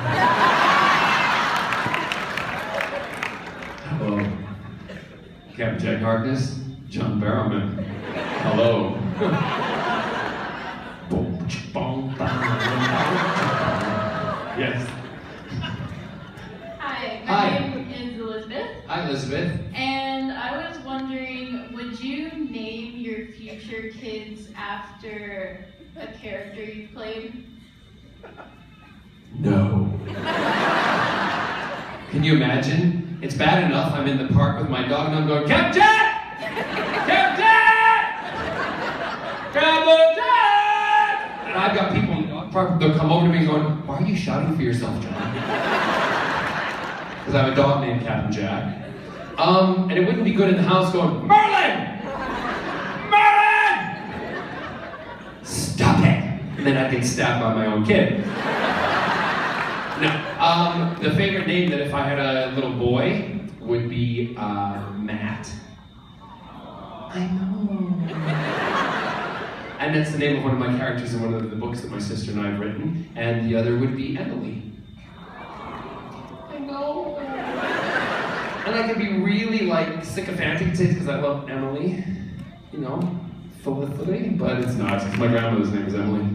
Speaker 2: Hello. Captain Jack Harkness, John Barrowman. Hello. Yes.
Speaker 15: Hi, my
Speaker 2: Hi.
Speaker 15: name is Elizabeth.
Speaker 2: Hi, Elizabeth.
Speaker 15: And I was wondering, would you name your future kids after a character you played?
Speaker 2: No. Can you imagine? It's bad enough I'm in the park with my dog and I'm going, Captain Jack! Captain Jack! Captain Jack! And I've got people in the dog park, they'll come over to me going, why are you shouting for yourself, John? Because I have a dog named Captain Jack. And it wouldn't be good in the house going, Merlin! Merlin! Stop it! And then I get stabbed by my own kid. No. The favorite name that if I had a little boy would be Matt. I know. And that's the name of one of my characters in one of the books that my sister and I have written. And the other would be Emily. I know. And I could be really like sycophantic because I love Emily. You know, Felicity, but it's not. Because my grandmother's name is Emily.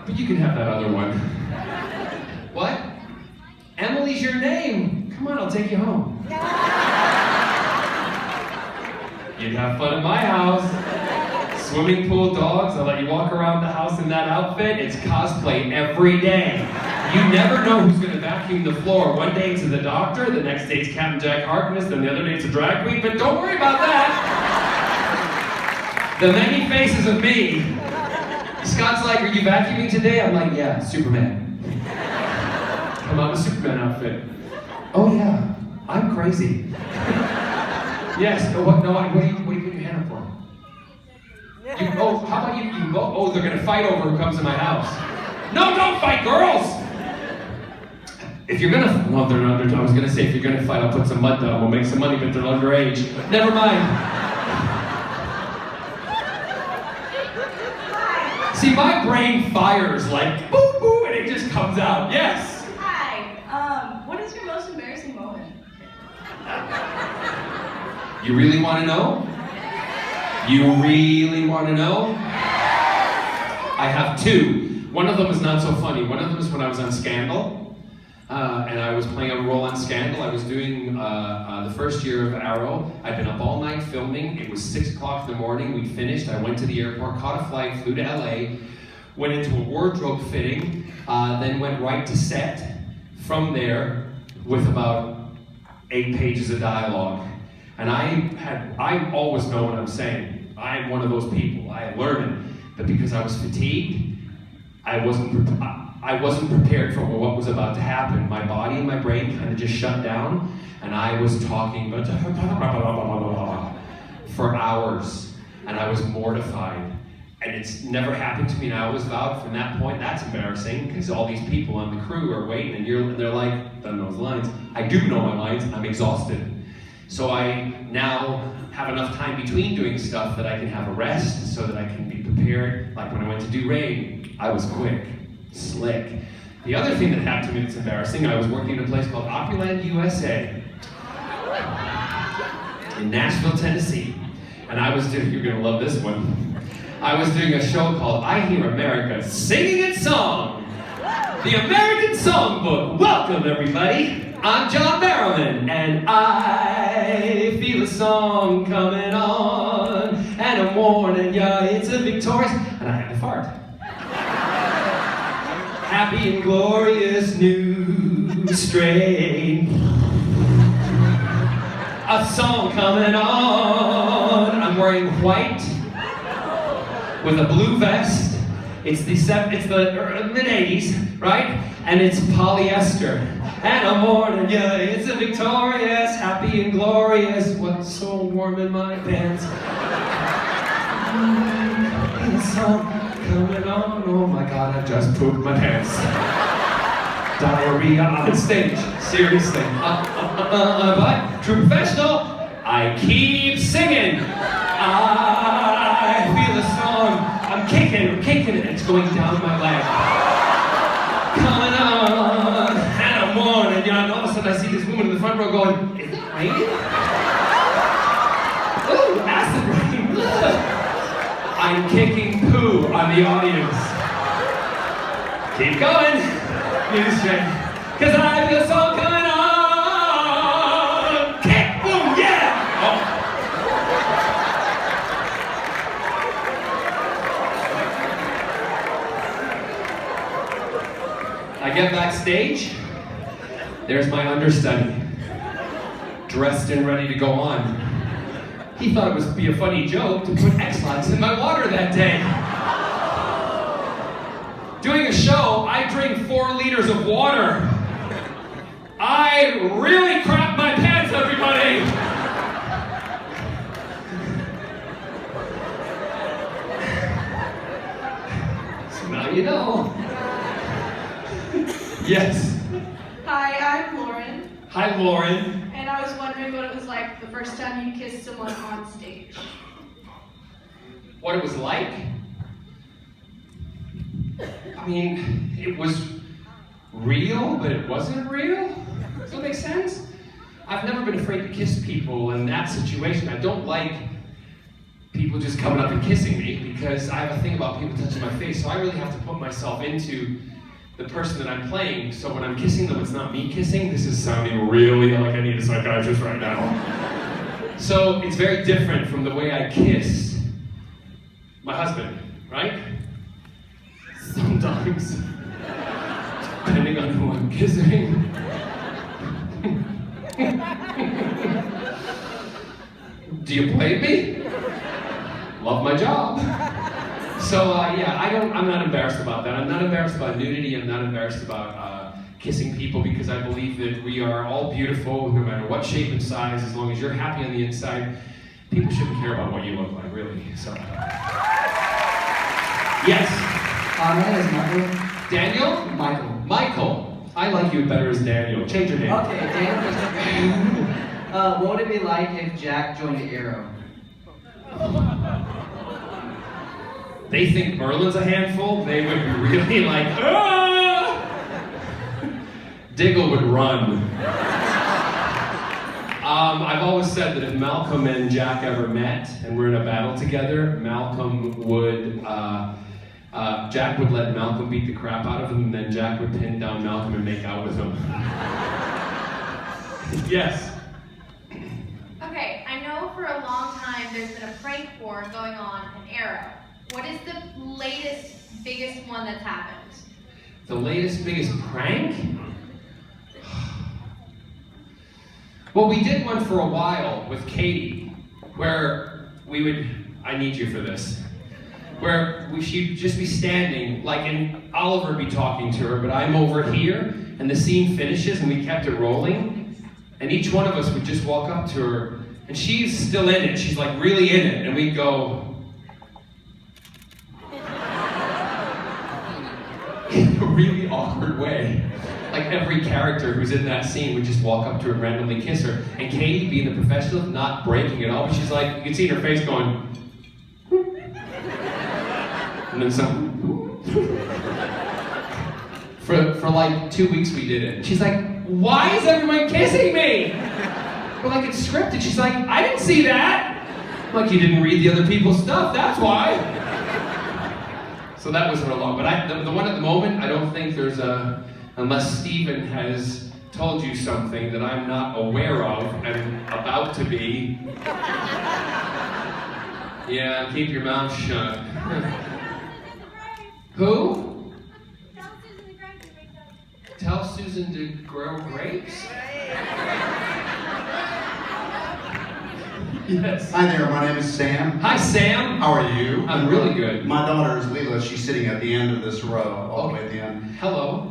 Speaker 2: But you can have that other one. What? Emily's your name. Come on, I'll take you home. You'd have fun at my house. Swimming pool dogs, I'll let you walk around the house in that outfit. It's cosplay every day. You never know who's gonna vacuum the floor. One day it's the doctor, the next day it's Captain Jack Harkness, then the other day it's a drag queen, but don't worry about that. The many faces of me. Scott's like, are you vacuuming today? I'm like, yeah, Superman. Come on, a Superman outfit. Oh yeah, I'm crazy. Yes, what are you putting your hand up for? How about you they're gonna fight over who comes to my house. No, don't fight, girls! If you're gonna, well, they're not, I was gonna say, if you're gonna fight, I'll put some mud down, we'll make some money, but they're underage. Never mind. See, my brain fires like, boo boo, and it just comes out, yes.
Speaker 15: Hi, what is your most embarrassing moment?
Speaker 2: You really wanna know? You really wanna know? have two. One of them is not so funny. One of them is when I was on Scandal, and I was playing a role on Scandal. I was doing the first year of Arrow. I'd been up all night filming. It was 6 o'clock in the morning. We finished. I went to the airport, caught a flight, flew to LA, went into a wardrobe fitting, then went right to set. From there, with about 8 pages of dialogue. And I always know what I'm saying. I'm one of those people. I learn it. But because I was fatigued, I wasn't prepared for what was about to happen. My body and my brain kind of just shut down, and I was talking for hours, and I was mortified. And it's never happened to me, and I always vowed from that point, that's embarrassing, because all these people on the crew are waiting, and they're like, don't know his lines. I do know my lines, I'm exhausted. So I now have enough time between doing stuff that I can have a rest, so that I can be prepared. Like when I went to do Rain, I was quick, slick. The other thing that happened to me that's embarrassing, I was working in a place called Opryland, USA, in Nashville, Tennessee. And I was doing, you're gonna love this one. I was doing a show called I Hear America Singing Its Song, the American Songbook. Welcome, everybody. I'm John Barrowman, and I feel a song coming on, and I'm warning ya, it's a victorious, and I had to fart. Happy and glorious new strain. A song coming on. I'm wearing white with a blue vest. It's the mid-80s, right? And it's polyester. And I'm warning you, it's a victorious, happy and glorious. What's so warm in my pants? The song coming on. Oh my God, I just pooped my pants. Diarrhea on stage, seriously. But true professional, I keep singing. I feel the song. I'm kicking it. It's going down my leg. Coming on, and I'm warning you. And all of a sudden I see this woman in the front row going, is it raining? Ooh, acid rain. I'm kicking poo on the audience. Keep going. Music straight. Cause I feel the song coming on. Kick, boom, yeah. Oh. I get backstage, there's my understudy, dressed and ready to go on. He thought it would be a funny joke to put X-Lax in my water that day. Doing a show, I drink 4 liters of water. I really crap my pants, everybody! So now you know. Yes.
Speaker 11: Hi, I'm Lauren.
Speaker 2: Hi, Lauren.
Speaker 11: And I was wondering what it was like the first time you kissed someone on stage.
Speaker 2: What it was like? I mean, it was real, but it wasn't real. Does that make sense? I've never been afraid to kiss people in that situation. I don't like people just coming up and kissing me because I have a thing about people touching my face, so I really have to put myself into the person that I'm playing, so when I'm kissing them, it's not me kissing. This is sounding really like I need a psychiatrist right now. So it's very different from the way I kiss my husband, right? Sometimes, depending on who I'm kissing. Do you blame me? Love my job. So yeah, I'm not embarrassed about that. I'm not embarrassed about nudity. I'm not embarrassed about kissing people because I believe that we are all beautiful no matter what shape and size. As long as you're happy on the inside, people shouldn't care about what you look like, really. So. Yes.
Speaker 16: My name is Michael.
Speaker 2: Daniel?
Speaker 16: Michael.
Speaker 2: Michael. I like you better as Daniel. Change your name.
Speaker 16: Okay, Daniel. What would it be like if Jack joined the Arrow?
Speaker 2: They think Merlin's a handful, they would be really like, ah! Diggle would run. I've always said that if Malcolm and Jack ever met and were in a battle together, Malcolm would Jack would let Malcolm beat the crap out of him, and then Jack would pin down Malcolm and make out with him. Yes.
Speaker 15: Okay, I know for a long time there's been a prank war going on in Arrow. What is the latest, biggest one that's happened?
Speaker 2: The latest, biggest prank? Well, we did one for a while with Katie, where we would, I need you for this, where she'd just be standing, and Oliver would be talking to her, but I'm over here, and the scene finishes, and we kept it rolling, and each one of us would just walk up to her, and she's still in it, she's like really in it, and we'd go, in a really awkward way. Like every character who's in that scene would just walk up to her and randomly kiss her. And Katie, being the professional, not breaking it all, but she's like, you can see in her face going, and then some. For like 2 weeks we did it. She's like, why is everyone kissing me? We're like, it's scripted. She's like, I didn't see that. I'm like, you didn't read the other people's stuff, that's why. So that was her long. But the one at the moment, I don't think there's unless Steven has told you something that I'm not aware of and about to be. Yeah, keep your mouth shut. Who? Tell Susan to grow grapes? Yes.
Speaker 17: Hi there, my name is Sam.
Speaker 2: Hi, Sam.
Speaker 17: How are you?
Speaker 2: I'm really good.
Speaker 17: My daughter is Leela. She's sitting at the end of this row, all the way at the end.
Speaker 2: Hello.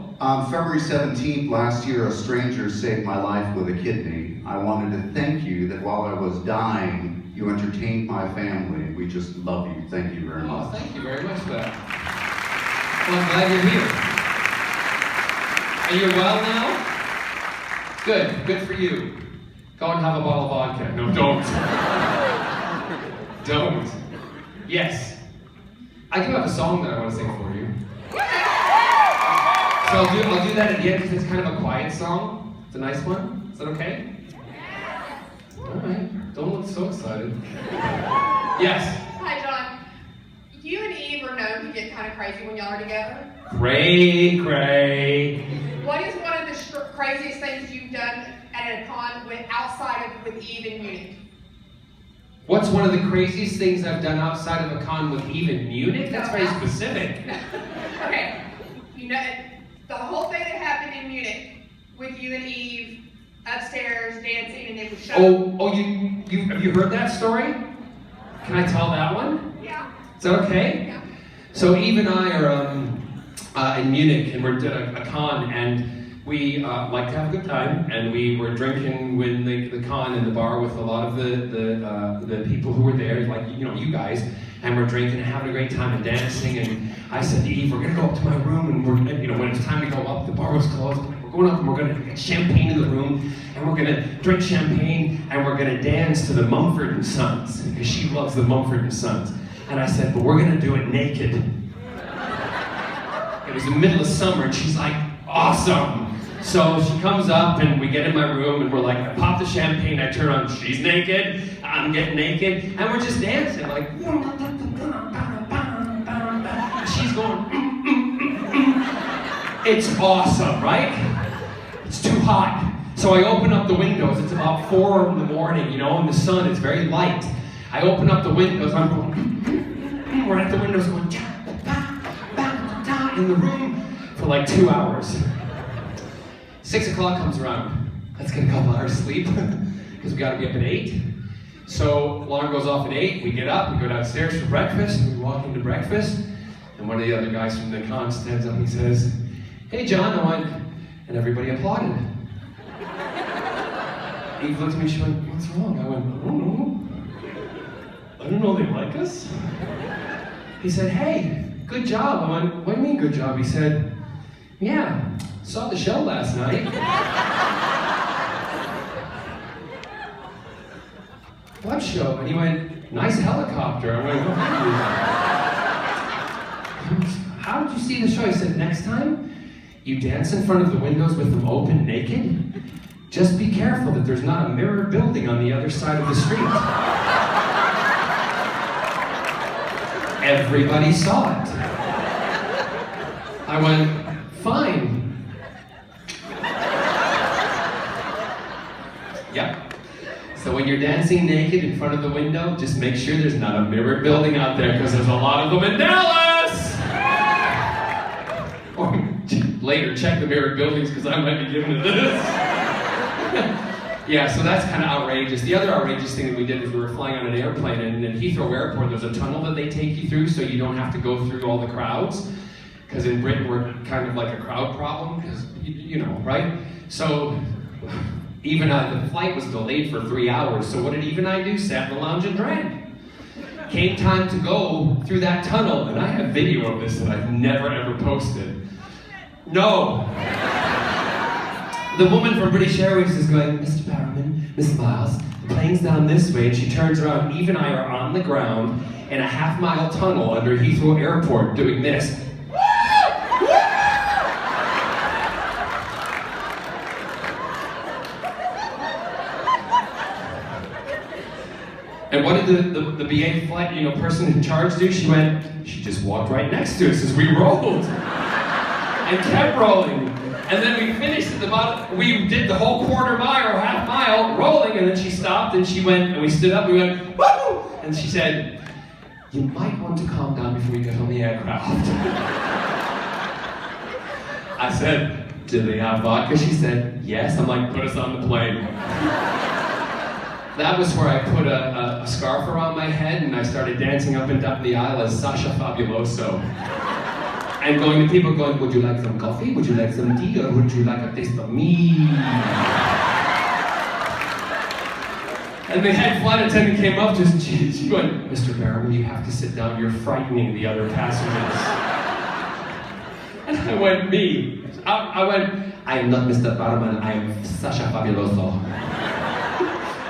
Speaker 17: February 17th last year, a stranger saved my life with a kidney. I wanted to thank you that while I was dying, you entertained my family. We just love you. Thank you very much.
Speaker 2: Oh, thank you very much for that. Well, I'm glad you're here. Are you well now? Good. Good for you. Go and have a bottle of vodka. No, don't. Don't. Yes. I do have a song that I want to sing for you. So I'll do that at the end because it's kind of a quiet song. It's a nice one. Is that okay? Alright. Don't look so excited. Yes.
Speaker 11: Hi, John. You and Eve are known to get kind of crazy when y'all are together.
Speaker 2: Cray.
Speaker 11: What is one of the craziest things you've done at a con outside of with Eve in Munich?
Speaker 2: What's one of the craziest things I've done outside of a con with Eve in Munich? That's very specific.
Speaker 11: Okay. You know, the whole thing that happened in Munich with you and Eve upstairs dancing and it was showing.
Speaker 2: Oh, have you heard that story? Can I tell that one?
Speaker 11: Yeah.
Speaker 2: Is that okay?
Speaker 11: Yeah.
Speaker 2: So Eve and I are in Munich and we're at a con and we like to have a good time and we were drinking with the con in the bar with a lot of the people who were there, like you guys, and we're drinking and having a great time and dancing. And I said to Eve, we're gonna go up to my room and we're when it's time to go up, the bar was closed. We're going up and we're gonna get champagne in the room and we're gonna drink champagne and we're gonna dance to the Mumford & Sons because she loves the Mumford & Sons. And I said, but we're gonna do it naked. It was the middle of summer and she's like, awesome. So she comes up and we get in my room and we're like, I pop the champagne, I turn on, she's naked, I'm getting naked, and we're just dancing like, she's going, It's awesome, right? It's too hot. So I open up the windows, it's about 4 in the morning, in the sun, it's very light. I open up the windows, I'm going, we're at the windows going, in the room for like 2 hours. 6 o'clock comes around. Let's get a couple hours sleep because we got to be up at 8. So alarm goes off at 8. We get up, we go downstairs for breakfast, and we walk into breakfast. And one of the other guys from the con stands up and he says, "Hey John," I went, and everybody applauded. Eve looked at me, she went, "What's wrong?" I went, "I don't know. I don't know they like us." He said, "Hey, good job." I went, "What do you mean good job?" He said, "Yeah, saw the show last night." "What show?" And he went, "Nice helicopter." I went, "Oh, thank you." "How did you see the show?" He said, "Next time you dance in front of the windows with them open naked, just be careful that there's not a mirror building on the other side of the street." Everybody saw it. I went, fine. Yep. So when you're dancing naked in front of the window, just make sure there's not a mirrored building out there, because there's a lot of them in Dallas! Or later, check the mirrored buildings, because I might be giving it this. Yeah, so that's kind of outrageous. The other outrageous thing that we did is we were flying on an airplane, and in Heathrow Airport, there's a tunnel that they take you through so you don't have to go through all the crowds. Because in Britain, we're kind of like a crowd problem, because, you know, right? So, Eve and I, the flight was delayed for 3 hours, so what did Eve and I do? Sat in the lounge and drank. Came time to go through that tunnel, and I have video of this that I've never ever posted. No! The woman from British Airways is going, Mr. Barrowman, Miss Miles, the plane's down this way, and she turns around. Eve and I are on the ground in a half-mile tunnel under Heathrow Airport doing this. And what did the BA flight, person in charge do? She just walked right next to us as we rolled. And kept rolling. And then we finished at the bottom. We did the whole quarter mile or half mile rolling, and then she stopped and she went, and we stood up and we went, woo! And she said, you might want to calm down before you get on the aircraft. I said, do they have vodka? She said, yes. I'm like, put us on the plane. That was where I put a scarf around my head and I started dancing up and down the aisle as Sasha Fabuloso. And going to people going, would you like some coffee? Would you like some tea? Or would you like a taste of me? And the head flight attendant came up to us, she went, Mr. Barrowman, you have to sit down, you're frightening the other passengers. And I went, me? I went, I am not Mr. Barrowman, I am Sasha Fabuloso.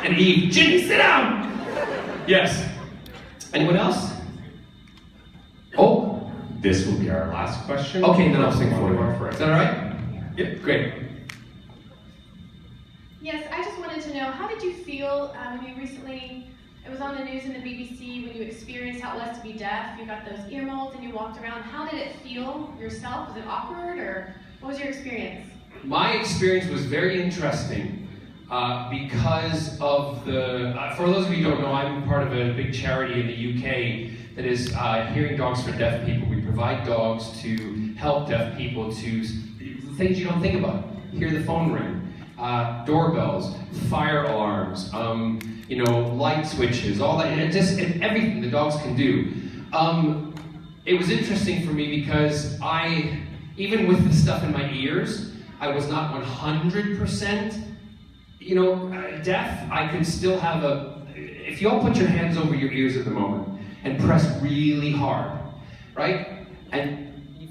Speaker 2: And Eve, Ginny, sit down! Yes. Anyone else? Oh,
Speaker 5: This will be our last question.
Speaker 2: okay, then I'll sing for you.
Speaker 5: Our
Speaker 2: Is that all right? Yep, great.
Speaker 13: Yes, I just wanted to know, how did you feel when you recently, it was on the news in the BBC, when you experienced how it was to be deaf, you got those ear molds and you walked around. How did it feel yourself? Was it awkward, or what was your experience?
Speaker 2: My experience was very interesting because of for those of you who don't know, I'm part of a big charity in the UK that is Hearing Dogs for Deaf People. We provide dogs to help deaf people to things you don't think about. Hear the phone ring, doorbells, fire alarms, light switches, all that, and everything the dogs can do. It was interesting for me because even with the stuff in my ears, I was not 100% deaf. I could still have if you all put your hands over your ears at the moment and press really hard, right? And you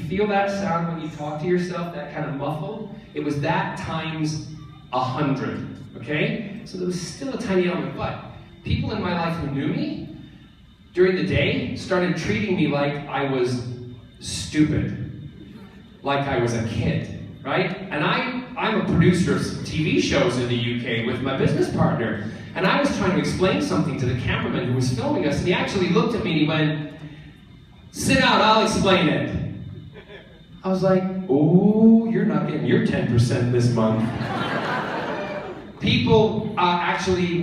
Speaker 2: feel that sound when you talk to yourself, that kind of muffled. It was that times 100, okay? So there was still a tiny element, but people in my life who knew me during the day started treating me like I was stupid, like I was a kid. Right? And I'm a producer of TV shows in the UK with my business partner. And I was trying to explain something to the cameraman who was filming us, and he actually looked at me and he went, sit down, I'll explain it. I was like, oh, you're not getting your 10% this month. People actually,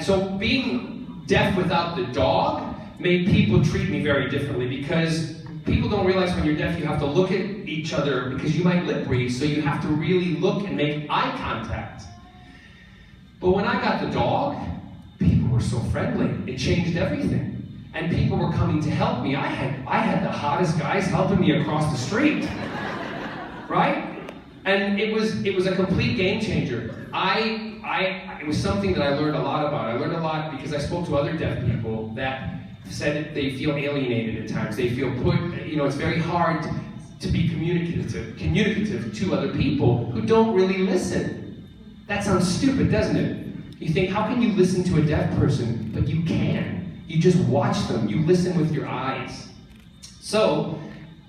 Speaker 2: so being deaf without the dog made people treat me very differently, because people don't realize when you're deaf you have to look at each other because you might lip read, so you have to really look and make eye contact. But when I got the dog, people were so friendly. It changed everything. And people were coming to help me. I had the hottest guys helping me across the street. Right? And it was a complete game changer. It was something that I learned a lot about. I learned a lot because I spoke to other deaf people that said they feel alienated at times. They feel it's very hard to be communicative to other people who don't really listen. That sounds stupid, doesn't it? You think, how can you listen to a deaf person? But you can. You just watch them. You listen with your eyes. So,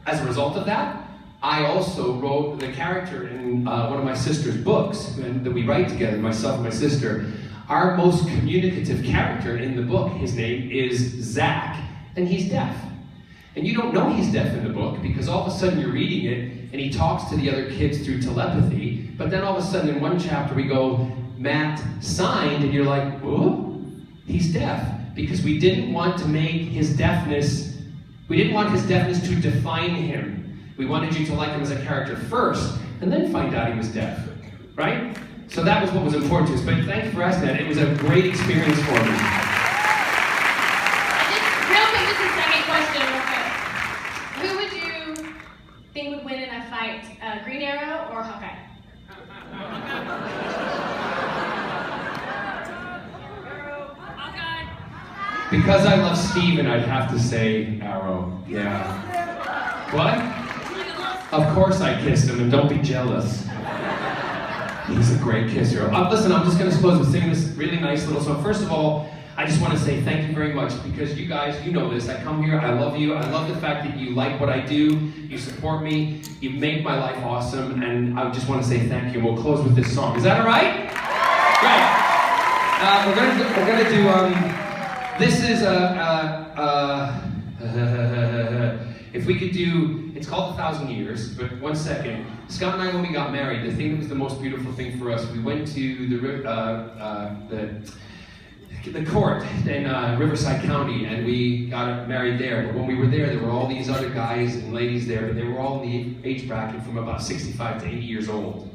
Speaker 2: as a result of that, I also wrote the character in one of my sister's books that we write together, myself and my sister. Our most communicative character in the book, his name is Zach, and he's deaf. And you don't know he's deaf in the book because all of a sudden you're reading it and he talks to the other kids through telepathy, but then all of a sudden in one chapter we go, Matt signed, and you're like, whoa, he's deaf. Because we didn't want to make his deafness, we didn't want his deafness to define him. We wanted you to like him as a character first, and then find out he was deaf, right? So that was what was important to us. But thank you for asking that. It was a great experience for me.
Speaker 13: Real quick, just a second question, real quick. Who would you think would win in a fight, Green Arrow or Hawkeye?
Speaker 2: Because I love Steven, I'd have to say Arrow. Yeah. What? Of course I kissed him, and don't be jealous. He's a great kisser. Listen, I'm just going to close with singing this really nice little song. First of all, I just want to say thank you very much because you guys, you know this. I come here, I love you. I love the fact that you like what I do. You support me. You make my life awesome. And I just want to say thank you. We'll close with this song. Is that all right? Great. We're gonna do, this is if we could do, it's called 1,000 Years, but 1 second. Scott and I, when we got married, the thing that was the most beautiful thing for us, we went to the court in Riverside County, and we got married there. But when we were there were all these other guys and ladies there, but they were all in the age bracket from about 65 to 80 years old.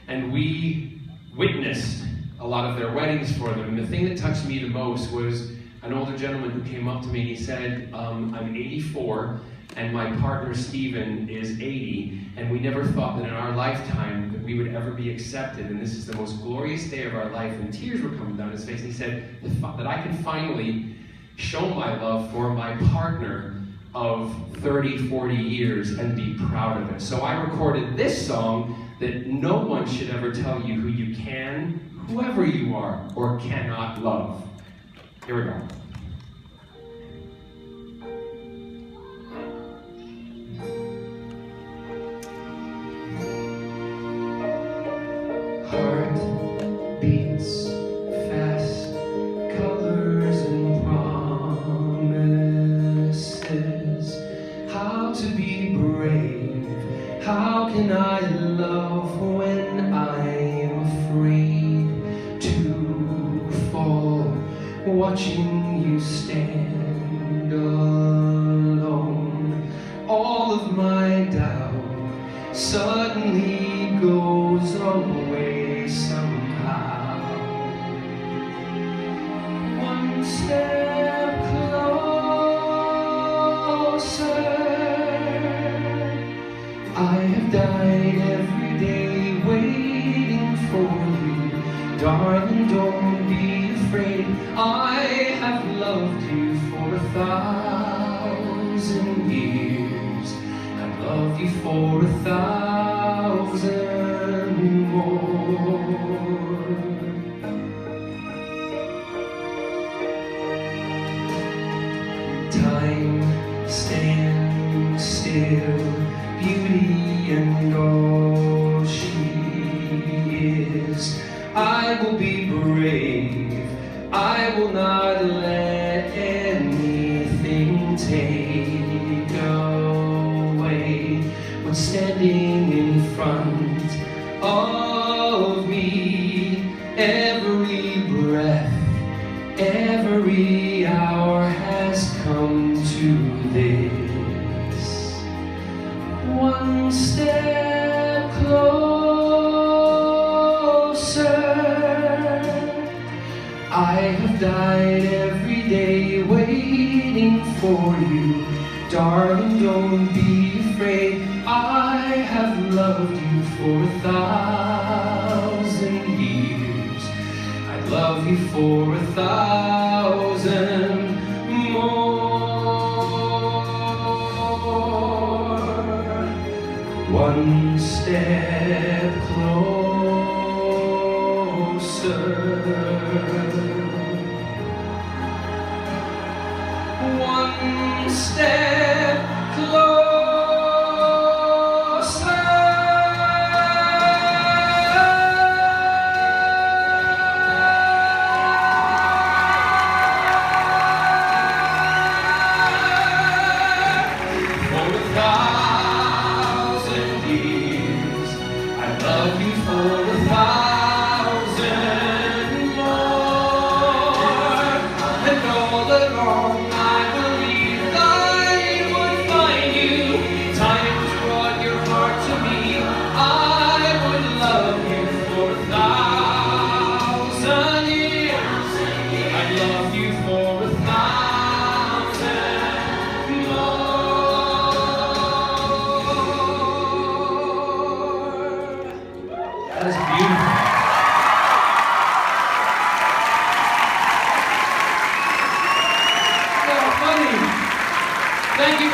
Speaker 2: And we witnessed a lot of their weddings for them. And the thing that touched me the most was an older gentleman who came up to me and he said, I'm 84 and my partner Steven is 80, and we never thought that in our lifetime that we would ever be accepted, and this is the most glorious day of our life, and tears were coming down his face. And he said that I can finally show my love for my partner of 30, 40 years and be proud of it. So I recorded this song that no one should ever tell you who you can, whoever you are, or cannot love. Here we go. Heart beats fast, colors and promises. How to be brave, how can I love when I'm afraid to fall, watching you stand alone. All of my doubt suddenly goes away somehow. One step closer. I have died every day waiting for you. Darling, don't be afraid. I have loved you for 1,000 years. I've loved you for 1,000 more. Time stands still, beauty and all she is. I will be brave, I will not let anything take away what's standing in front of me. Every breath, every hour has come to this. One step closer. I have died every day waiting for you. Darling, don't be afraid. I have loved you for 1,000 years. I'd love you for 1,000 more. One step closer. One step closer.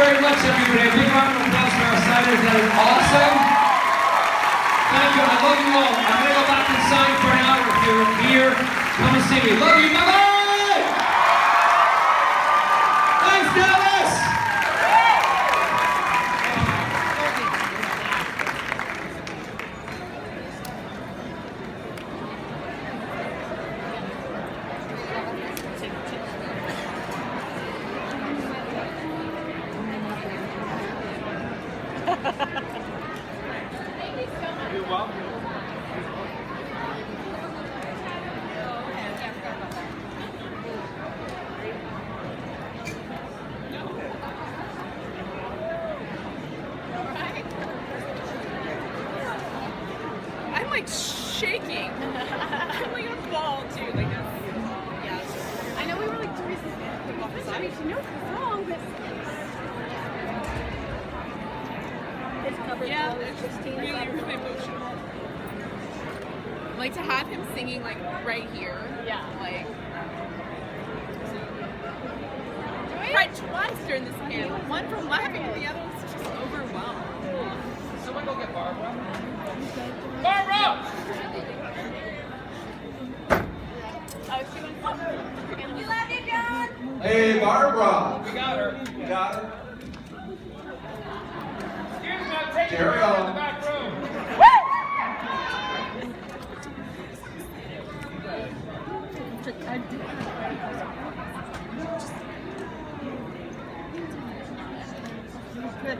Speaker 2: very much, everybody. A big round of applause for our signers. That is awesome. Thank you. I love you all. I'm going to go back inside for an hour if you're here. Come and see me. Love you. Bye-bye. Thanks, Dallas.
Speaker 18: You're welcome.
Speaker 4: I'm like shaking. I'm like a ball too. Like yes. I know we were like 2 reasons off the side. She knows what's wrong, but yeah, it's just really, really emotional. Like to have him singing like right here. Yeah. Like. I cried twice during this panel. One from laughing and the other was just overwhelmed.
Speaker 18: Someone go get Barbara. Barbara!
Speaker 4: We love you, John!
Speaker 6: Hey, Barbara!
Speaker 18: We got her.
Speaker 6: You got her?
Speaker 18: Excuse me, I'm taking
Speaker 6: Carry
Speaker 18: her out
Speaker 6: on.
Speaker 18: in the back room.
Speaker 4: Good.